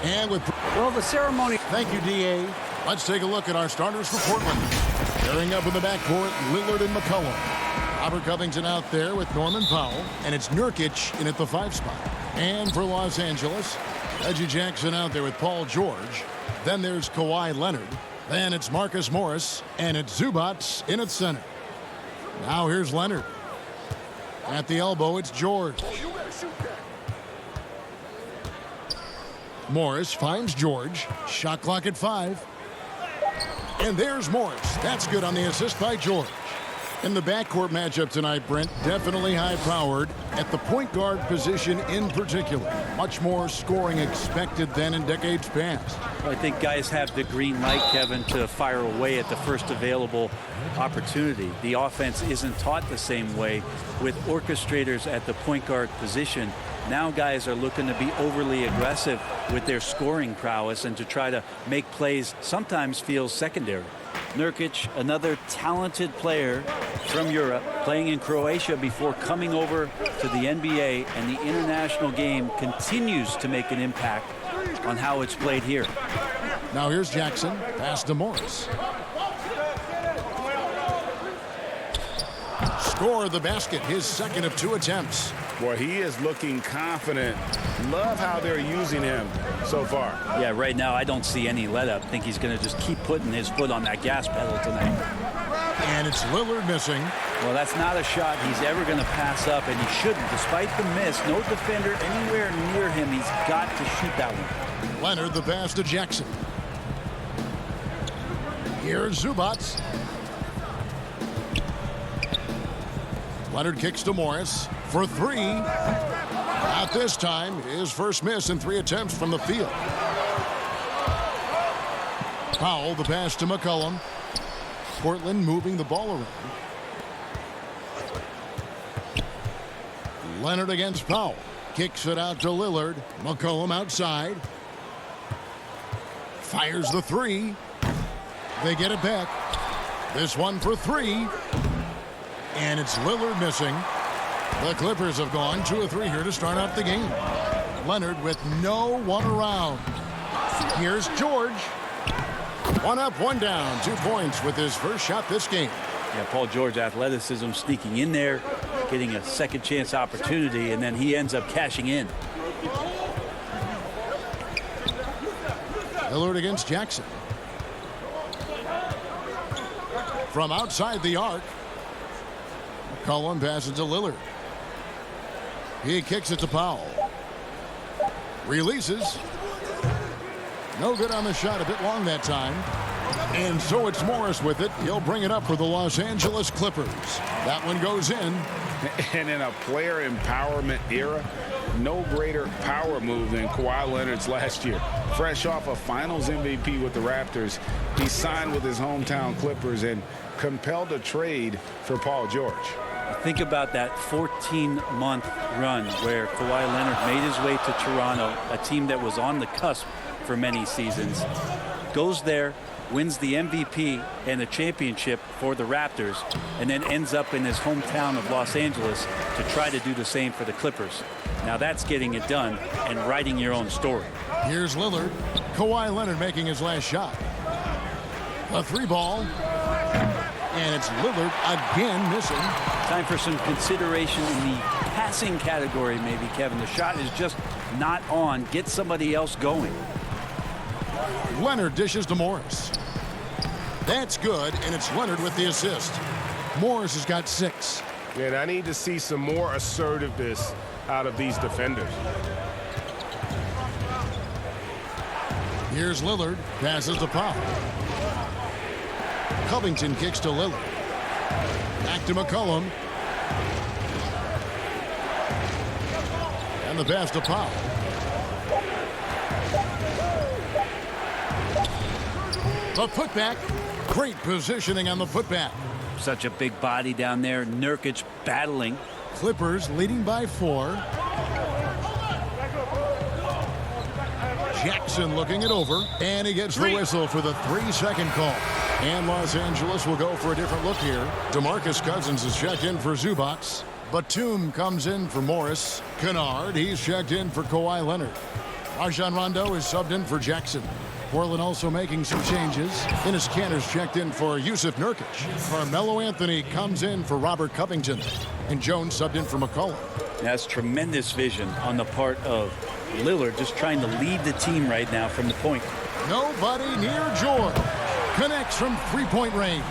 And with Well, the ceremony. thank you, DA. Let's take a look at our starters for Portland. Pairing up in the backcourt, Lillard and McCollum. Robert Covington out there with Norman Powell, and it's Nurkic in at the 5 spot. And for Los Angeles, Reggie Jackson out there with Paul George. Then there's Kawhi Leonard. Then it's Marcus Morris, and it's Zubac in at center. Now here's Leonard. At the elbow, it's George. Morris finds George. Shot clock at 5. And there's Morris. That's good on the assist by George. In the backcourt matchup tonight, Brent, definitely high-powered at the point guard position in particular. Much more scoring expected than in decades past. I think guys have the green light, Kevin, to fire away at the first available opportunity. The offense isn't taught the same way with orchestrators at the point guard position. Now guys are looking to be overly aggressive with their scoring prowess and to try to make plays sometimes feels secondary. Nurkic, another talented player from Europe, playing in Croatia before coming over to the NBA, and the international game continues to make an impact on how it's played here. Now here's Jackson, pass to Morris. Score the basket, his second of 2 attempts. Boy, he is looking confident. Love how they're using him so far. Yeah, right now I don't see any let up. I think he's going to just keep putting his foot on that gas pedal tonight. And it's Lillard missing. Well, that's not a shot he's ever going to pass up, and he shouldn't. Despite the miss, no defender anywhere near him. He's got to shoot that one. Leonard the pass to Jackson. Here's Zubac. Leonard kicks to Morris for three. Not this time. His first miss in 3 attempts from the field. Powell, the pass to McCollum. Portland moving the ball around. Leonard against Powell. Kicks it out to Lillard. McCollum outside. Fires the three. They get it back. This one for three. And it's Lillard missing. The Clippers have gone 2 of 3 here to start out the game. Leonard with no one around. Here's George. 1 up, 1 down. 2 points with his first shot this game. Yeah, Paul George, athleticism, sneaking in there, getting a second chance opportunity, and then he ends up cashing in. Lillard against Jackson. From outside the arc. McCollum passes to Lillard. He kicks it to Powell. Releases. No good on the shot. A bit long that time. And so it's Morris with it. He'll bring it up for the Los Angeles Clippers. That one goes in. And in a player empowerment era, no greater power move than Kawhi Leonard's last year. Fresh off a Finals MVP with the Raptors, he signed with his hometown Clippers and compelled a trade for Paul George. Think about that 14-month run where Kawhi Leonard made his way to Toronto, a team that was on the cusp for many seasons. Goes there, wins the MVP and the championship for the Raptors, and then ends up in his hometown of Los Angeles to try to do the same for the Clippers. Now that's getting it done and writing your own story. Here's Lillard. Kawhi Leonard making his last shot. A 3-ball. And it's Lillard again missing. Time for some consideration in the passing category, maybe, Kevin. The shot is just not on. Get somebody else going. Leonard dishes to Morris. That's good, and it's Leonard with the assist. Morris has got 6. And I need to see some more assertiveness out of these defenders. Here's Lillard. Passes to Powell. Covington kicks to Lillard. Back to McCollum. And the pass to Powell. The putback. Great positioning on the putback. Such a big body down there. Nurkic battling. Clippers leading by 4. Jackson looking it over. And he gets the whistle for the 3-second call. And Los Angeles will go for a different look here. DeMarcus Cousins is checked in for Zubac. Batum comes in for Morris. Kennard, he's checked in for Kawhi Leonard. Rajon Rondo is subbed in for Jackson. Portland also making some changes. Enes Kanter's checked in for Yusuf Nurkic. Carmelo Anthony comes in for Robert Covington. And Jones subbed in for McCollum. That's tremendous vision on the part of Lillard, just trying to lead the team right now from the point. Nobody near George. Connects from 3-point range.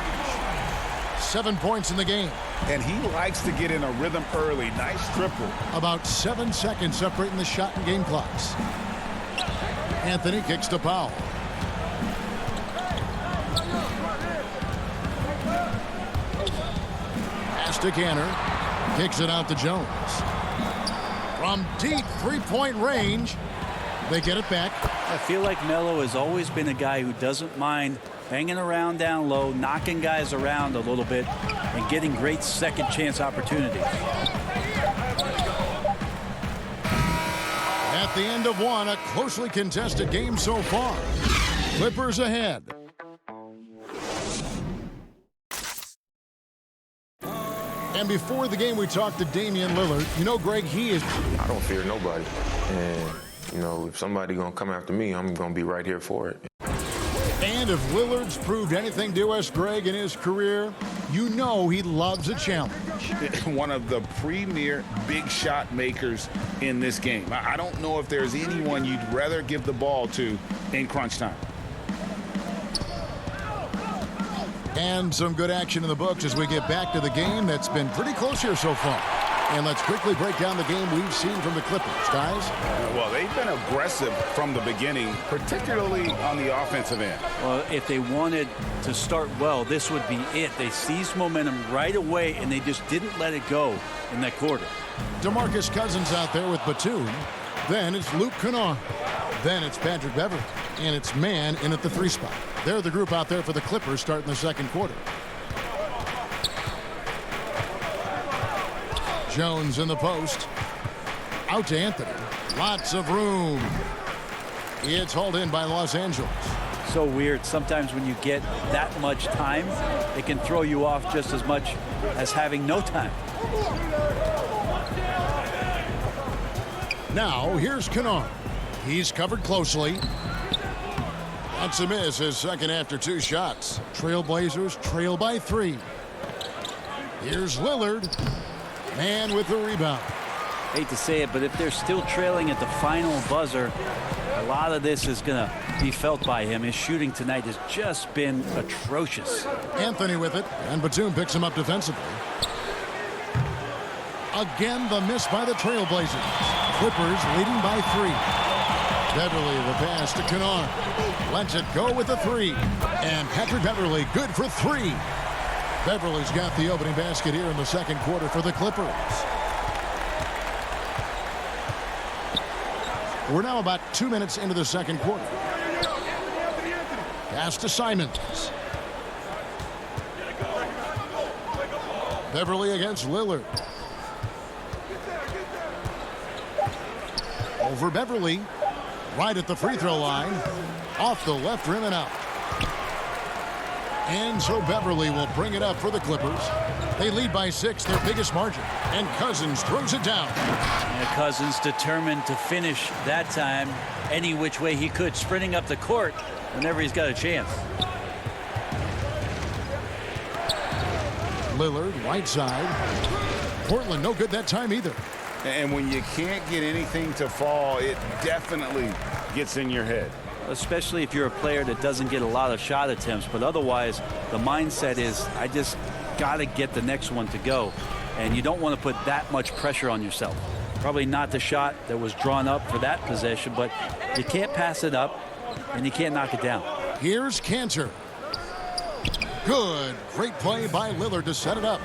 7 points in the game. And he likes to get in a rhythm early. Nice triple. About 7 seconds separating the shot and game clocks. Anthony kicks to Powell. Pass to Kanter. Kicks it out to Jones. From deep 3-point range, they get it back. I feel like Melo has always been a guy who doesn't mind hanging around down low, knocking guys around a little bit, and getting great second chance opportunities. At the end of one, a closely contested game so far. Clippers ahead. And before the game, we talked to Damian Lillard. You know, Greg, he is... I don't fear nobody. And, you know, if somebody going to come after me, I'm going to be right here for it. And if Lillard's proved anything to us, Greg, in his career, you know he loves a challenge. One of the premier big shot makers in this game. I don't know if there's anyone you'd rather give the ball to in crunch time. And some good action in the books as we get back to the game that's been pretty close here so far. And let's quickly break down the game we've seen from the Clippers, guys. Well, they've been aggressive from the beginning, particularly on the offensive end. Well, if they wanted to start well, this would be it. They seized momentum right away, and they just didn't let it go in that quarter. DeMarcus Cousins out there with Batum. Then it's Luke Kennard. Then it's Patrick Beverley. And it's Mann in at the 3 spot. They're the group out there for the Clippers starting the second quarter. Jones in the post. Out to Anthony. Lots of room. It's hauled in by Los Angeles. So weird. Sometimes when you get that much time, it can throw you off just as much as having no time. Now, here's Kennard. He's covered closely. That's a miss, his second after 2 shots. Trailblazers trail by 3. Here's Lillard. Man with the rebound. Hate to say it, but if they're still trailing at the final buzzer, a lot of this is going to be felt by him. His shooting tonight has just been atrocious. Anthony with it, and Batum picks him up defensively. Again, the miss by the Trailblazers. Clippers leading by 3. Beverley, the pass to Kennard. Lets it go with the 3. And Patrick Beverley, good for 3. Beverley's got the opening basket here in the second quarter for the Clippers. We're now about 2 minutes into the second quarter. Pass to Simons. Beverley against Lillard. Over Beverley. Right at the free throw line. Off the left rim and out. And so Beverley will bring it up for the Clippers. They lead by 6, their biggest margin. And Cousins throws it down. And Cousins determined to finish that time any which way he could, sprinting up the court whenever he's got a chance. Lillard, right side. Portland, no good that time either. And when you can't get anything to fall, it definitely gets in your head. Especially if you're a player that doesn't get a lot of shot attempts, but otherwise the mindset is I just got to get the next one to go, and you don't want to put that much pressure on yourself. Probably not the shot that was drawn up for that possession, but you can't pass it up and you can't knock it down. Here's Cantor. Good. Great play by Lillard to set it up.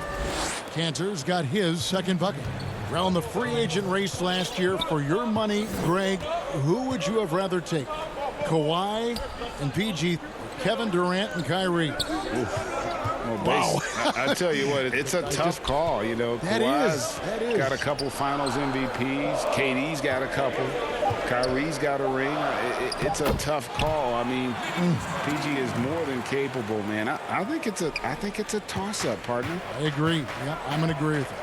Cantor's got his second bucket. Around the free agent race last year, for your money, Greg, who would you have rather take? Kawhi and PG, Kevin Durant and Kyrie. Wow. I tell you what, it's a tough call. You know, Kawhi's got a couple finals MVPs. KD's got a couple. Kyrie's got a ring. It's a tough call. I mean, PG is more than capable, man. I think it's a toss-up, partner. I agree. Yeah, I'm going to agree with it.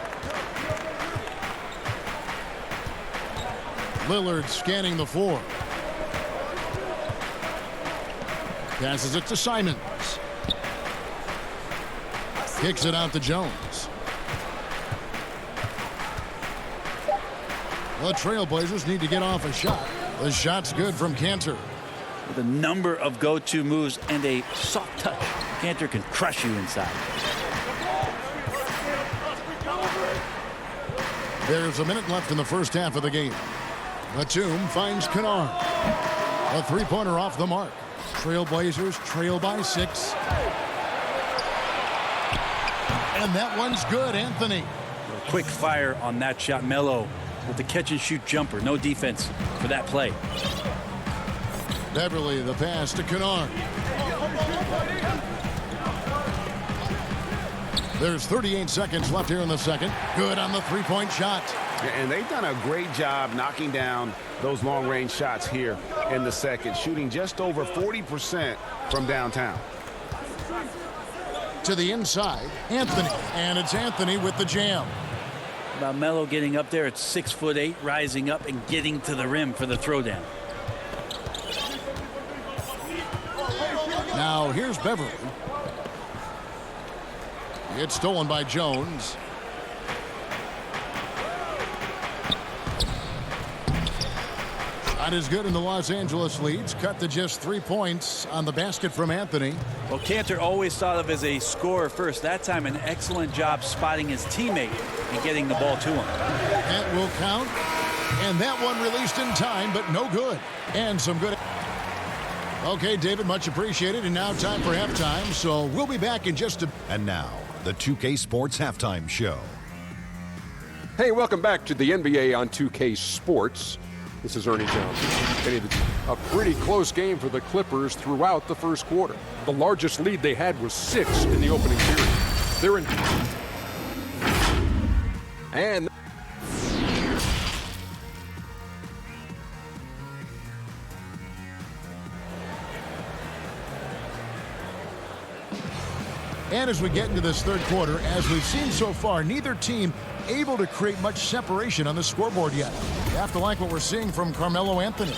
Lillard scanning the floor. Passes it to Simons. Kicks it out to Jones. The Trailblazers need to get off a shot. The shot's good from Cantor. With a number of go-to moves and a soft touch, Cantor can crush you inside. There's a minute left in the first half of the game. Batum finds Kennard. A three-pointer off the mark. Trailblazers trail by 6. And that one's good, Anthony. A quick fire on that shot. Melo with the catch-and-shoot jumper. No defense for that play. Beverley, the pass to Kennard. There's 38 seconds left here in the second. Good on the three-point shot. And they've done a great job knocking down those long-range shots here in the second, shooting just over 40% from downtown. To the inside, Anthony. And it's Anthony with the jam. About Melo getting up there at 6'8", rising up and getting to the rim for the throwdown. Now here's Beverley. It's stolen by Jones. Not as good in the Los Angeles leads. Cut to just 3 points on the basket from Anthony. Well, Cantor always thought of as a scorer first. That time, an excellent job spotting his teammate and getting the ball to him. That will count. And that one released in time, but no good. And some good. Okay, David, much appreciated. And now time for halftime. So we'll be back in just a... And now, the 2K Sports Halftime Show. Hey, welcome back to the NBA on 2K Sports. This is Ernie Johnson. A pretty close game for the Clippers throughout the first quarter. The largest lead they had was 6 in the opening period. They're in. And as we get into this third quarter, as we've seen so far, neither team able to create much separation on the scoreboard yet. You have to like what we're seeing from Carmelo Anthony.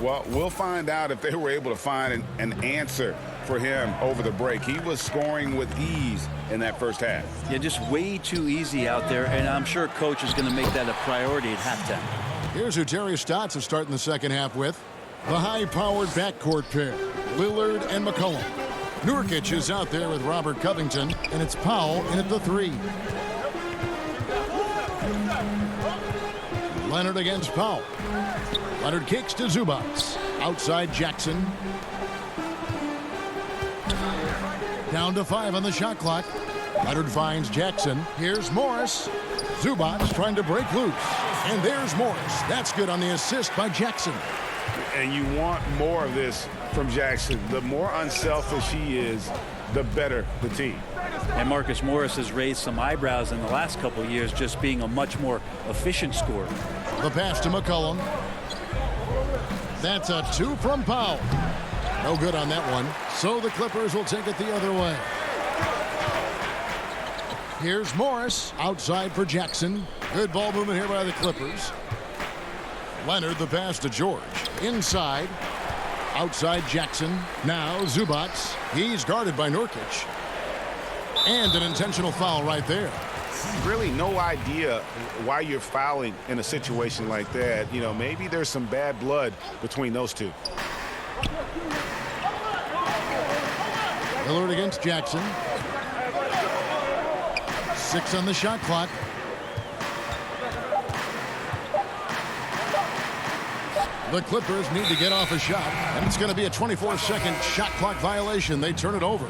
Well, we'll find out if they were able to find an answer for him over the break. He was scoring with ease in that first half. Yeah, just way too easy out there, and I'm sure coach is going to make that a priority at halftime. Here's who Terry Stotts is starting the second half with. The high-powered backcourt pair, Lillard and McCollum. Nurkic is out there with Robert Covington, and it's Powell in at the 3. Leonard against Powell. Leonard kicks to Zubac. Outside Jackson. Down to 5 on the shot clock. Leonard finds Jackson. Here's Morris. Zubac trying to break loose. And there's Morris. That's good on the assist by Jackson. And you want more of this from Jackson. The more unselfish he is, the better the team. And Marcus Morris has raised some eyebrows in the last couple of years, just being a much more efficient scorer. The pass to McCollum. That's a 2 from Powell. No good on that one. So the Clippers will take it the other way. Here's Morris outside for Jackson. Good ball movement here by the Clippers. Leonard, the pass to George. Inside. Outside Jackson. Now Zubac. He's guarded by Nurkic. And an intentional foul right there. Really no idea why you're fouling in a situation like that. You know, maybe there's some bad blood between those two. Lillard against Jackson. 6 on the shot clock. The Clippers need to get off a shot, and it's going to be a 24-second shot clock violation. They turn it over.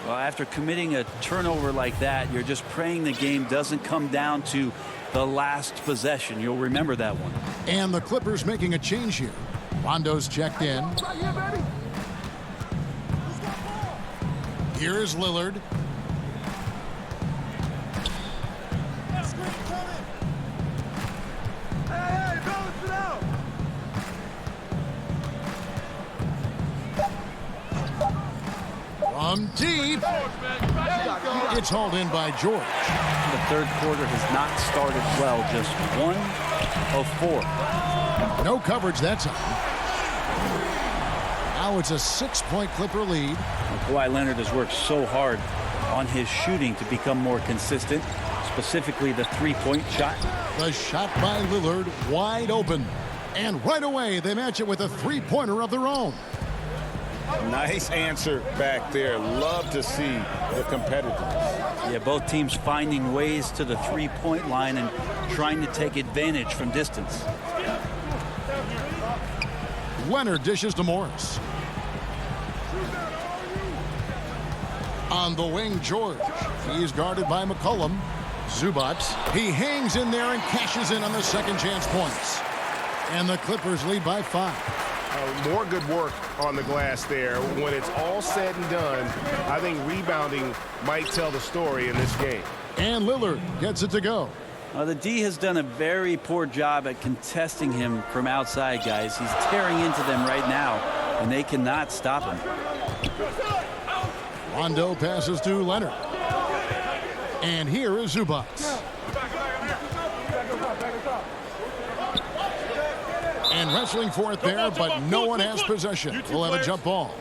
Well, after committing a turnover like that, you're just praying the game doesn't come down to the last possession. You'll remember that one. And the Clippers making a change here. Rondo's checked in. Here is Lillard. From deep. It's hauled in by George. The third quarter has not started well. Just 1 of 4. No coverage that time. Now it's a 6-point Clipper lead. Kawhi Leonard has worked so hard on his shooting to become more consistent, specifically the three-point shot. The shot by Lillard wide open. And right away, they match it with a three-pointer of their own. Nice answer back there. Love to see the competitiveness. Yeah, both teams finding ways to the three-point line and trying to take advantage from distance. Leonard dishes to Morris. On the wing, George. He's guarded by McCollum. Zubac. He hangs in there and cashes in on the second chance points. And the Clippers lead by 5. More good work on the glass there. When it's all said and done, I think rebounding might tell the story in this game. And Lillard gets it to go. The D has done a very poor job at contesting him from outside, guys. He's tearing into them right now, and they cannot stop him. Rondo passes to Leonard. And here is Zubac. And wrestling for it there, but no one has possession. We'll have a jump ball.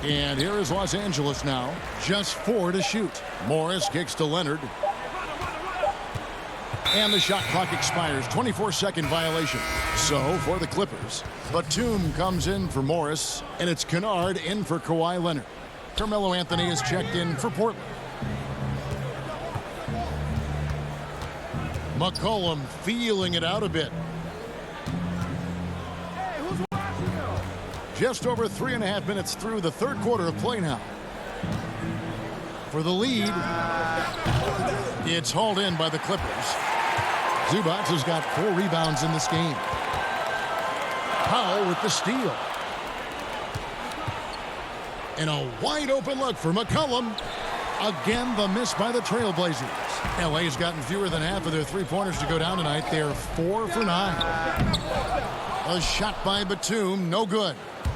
And here is Los Angeles now. Just 4 to shoot. Morris kicks to Leonard. And the shot clock expires. 24-second violation. So for the Clippers, Batum comes in for Morris, and it's Kennard in for Kawhi Leonard. Carmelo Anthony is checked in for Portland. McCollum feeling it out a bit. Just over 3.5 minutes through the third quarter of play now. For the lead, it's hauled in by the Clippers. Zubac has got 4 rebounds in this game. Powell with the steal. And a wide open look for McCollum. Again, the miss by the Trailblazers. LA's gotten fewer than half of their three-pointers to go down tonight. They're 4 for 9. A shot by Batum, no good.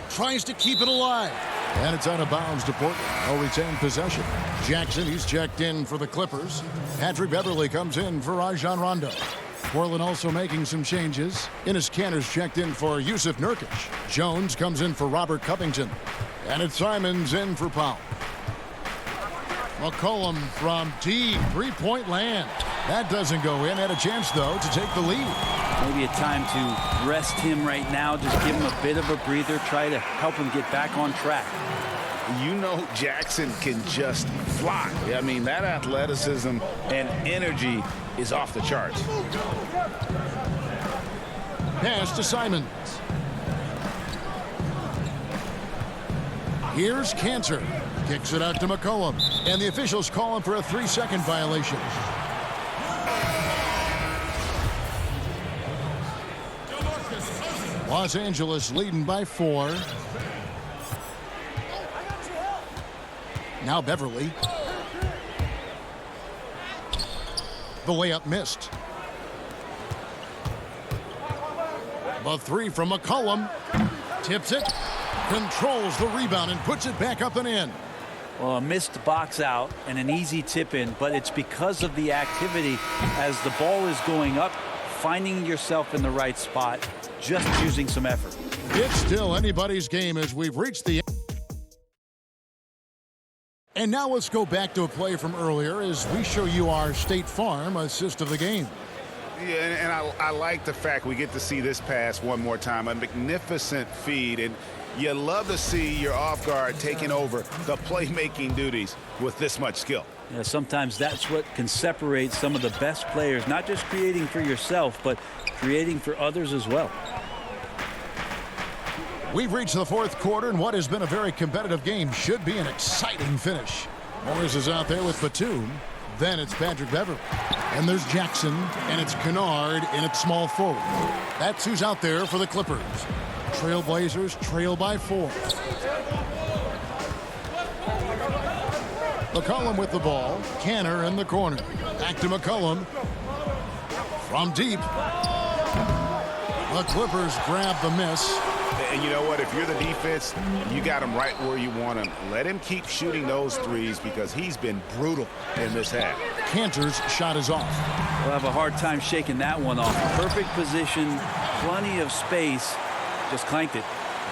Tries to keep it alive. And it's out of bounds to Portland. They'll retain possession. Jackson, he's checked in for the Clippers. Patrick Beverley comes in for Rajon Rondo. Portland also making some changes. Enes Kanter's checked in for Yusuf Nurkic. Jones comes in for Robert Covington. And it's Simons in for Powell. McCollum from deep three-point land. That doesn't go in. Had a chance, though, to take the lead. Maybe a time to rest him right now. Just give him a bit of a breather. Try to help him get back on track. You know Jackson can just fly. I mean, that athleticism and energy is off the charts. Pass to Simons. Here's Kanter. Kicks it out to McCollum. And the officials call him for a 3-second violation. Los Angeles leading by 4. Now Beverley. The layup missed. The 3 from McCollum. Tips it. Controls the rebound and puts it back up and in. Well, a missed box out and an easy tip in, but it's because of the activity as the ball is going up, finding yourself in the right spot, just using some effort. It's still anybody's game as we've reached the end. And now let's go back to a play from earlier as we show you our State Farm assist of the game. Yeah, and I like the fact we get to see this pass one more time. A magnificent feed, and you love to see your off guard taking over the playmaking duties with this much skill. Yeah, sometimes that's what can separate some of the best players, not just creating for yourself, but creating for others as well. We've reached the fourth quarter, and what has been a very competitive game should be an exciting finish. Morris is out there with Batum. Then it's Patrick Beverley. And there's Jackson, and it's Kennard in at small forward. That's who's out there for the Clippers. Trailblazers trail by 4. McCollum with the ball. Kanter in the corner. Back to McCollum. From deep. The Clippers grab the miss. And you know what? If you're the defense, you got him right where you want him. Let him keep shooting those threes because he's been brutal in this half. Kanter's shot is off. We'll have a hard time shaking that one off. Perfect position, plenty of space. Just clanked it.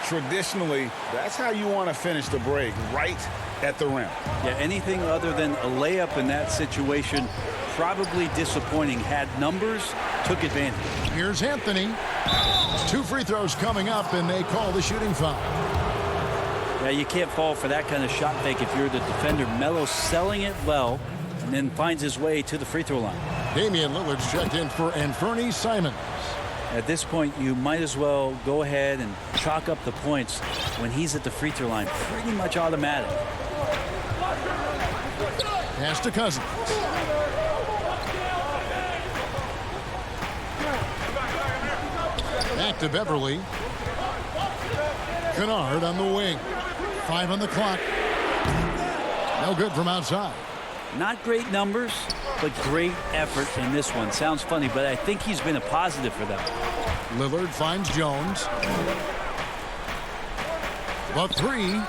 Traditionally, that's how you want to finish the break, right at the rim. Yeah, anything other than a layup in that situation, probably disappointing. Had numbers, took advantage. Here's Anthony. 2 free throws coming up, and they call the shooting foul. Yeah, you can't fall for that kind of shot fake if you're the defender. Melo selling it well, and then finds his way to the free throw line. Damian Lillard's checked in for Anthony Simons. At this point, you might as well go ahead and chalk up the points when he's at the free throw line. Pretty much automatic. Pass to Cousins. Back to Beverley. Kennard on the wing. 5 on the clock. No good from outside. Not great numbers, but great effort in this one. Sounds funny, but I think he's been a positive for them. Lillard finds Jones. The 3.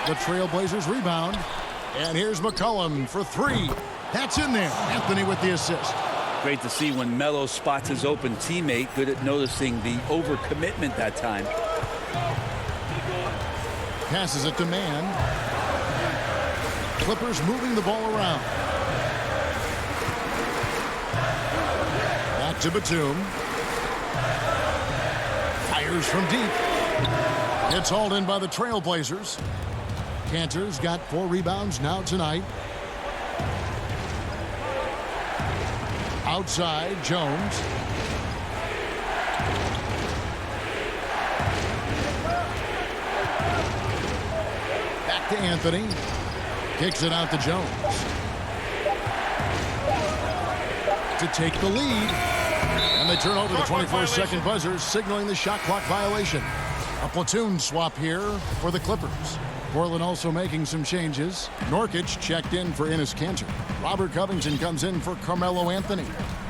The Trailblazers rebound. And here's McCollum for 3. That's in there. Anthony with the assist. Great to see when Melo spots his open teammate. Good at noticing the overcommitment that time. Passes it to Mann. Clippers moving the ball around. Back to Batum. Fires from deep. It's hauled in by the Trailblazers. Cantor's got 4 rebounds now tonight. Outside, Jones. Back to Anthony. Kicks it out to Jones. To take the lead. And they turn over the 24-second buzzer, signaling the shot clock violation. A platoon swap here for the Clippers. Portland also making some changes. Nurkic checked in for Enes Kanter. Robert Covington comes in for Carmelo Anthony.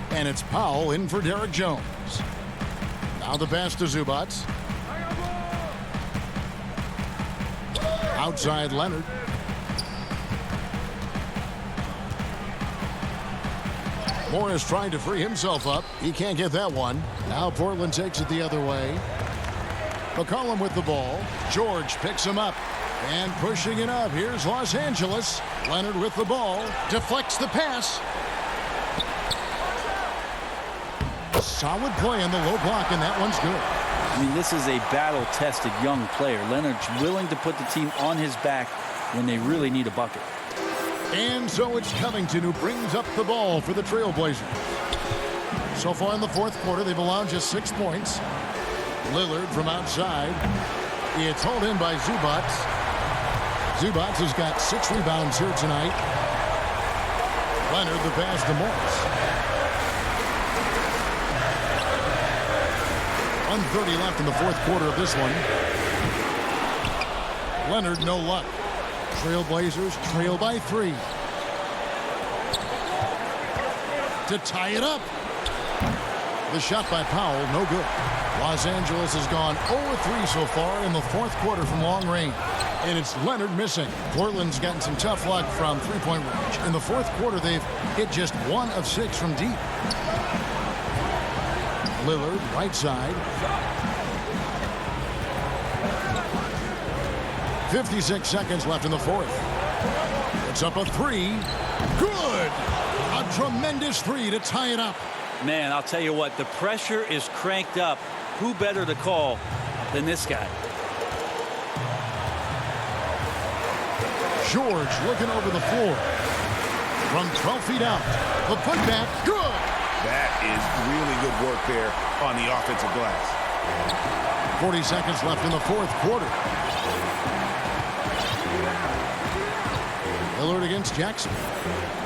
And it's Powell in for Derek Jones. Now the pass to Zubac. Outside Leonard. Morris trying to free himself up. He can't get that one. Now Portland takes it the other way. McCollum with the ball. George picks him up. And pushing it up. Here's Los Angeles. Leonard with the ball. Deflects the pass. Solid play on the low block, and that one's good. I mean, this is a battle-tested young player. Leonard's willing to put the team on his back when they really need a bucket. And so it's Covington who brings up the ball for the Trailblazers. So far in the fourth quarter, they've allowed just 6 points. Lillard from outside. It's hauled in by Zubac. Zubac has got 6 rebounds here tonight. Leonard the pass to Morris. 1:30 left in the fourth quarter of this one. Leonard no luck. Trailblazers trail by 3. To tie it up. The shot by Powell, no good. Los Angeles has gone 0-3 so far in the fourth quarter from long range. And it's Leonard missing. Portland's gotten some tough luck from three-point range. In the fourth quarter, they've hit just 1 of 6 from deep. Lillard, right side. 56 seconds left in the fourth. It's up a 3. Good! A tremendous 3 to tie it up. Man, I'll tell you what, the pressure is cranked up. Who better to call than this guy? George looking over the floor. From 12 feet out. The putback, good! That is really good work there on the offensive glass. 40 seconds left in the fourth quarter. Lillard against Jackson.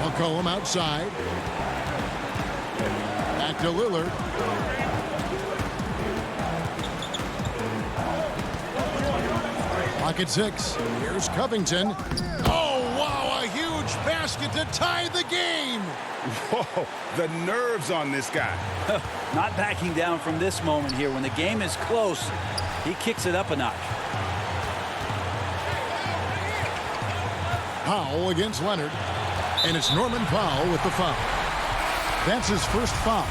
McCollum outside. Back to Lillard. Clock at 6. Here's Covington. Oh, wow, a huge basket to tie the game. Whoa, the nerves on this guy. Not backing down from this moment here. When the game is close, he kicks it up a notch. Powell against Leonard. And it's Norman Powell with the foul. That's his first foul.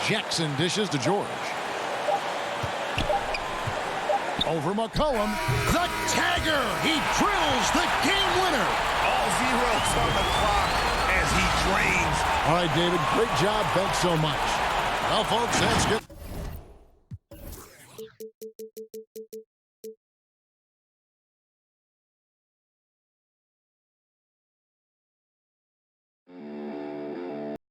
Jackson dishes to George. Over McCollum. The tagger. He drills the game winner. All zeros on the clock as he drains. All right, David. Great job. Thanks so much. Well, folks, that's good.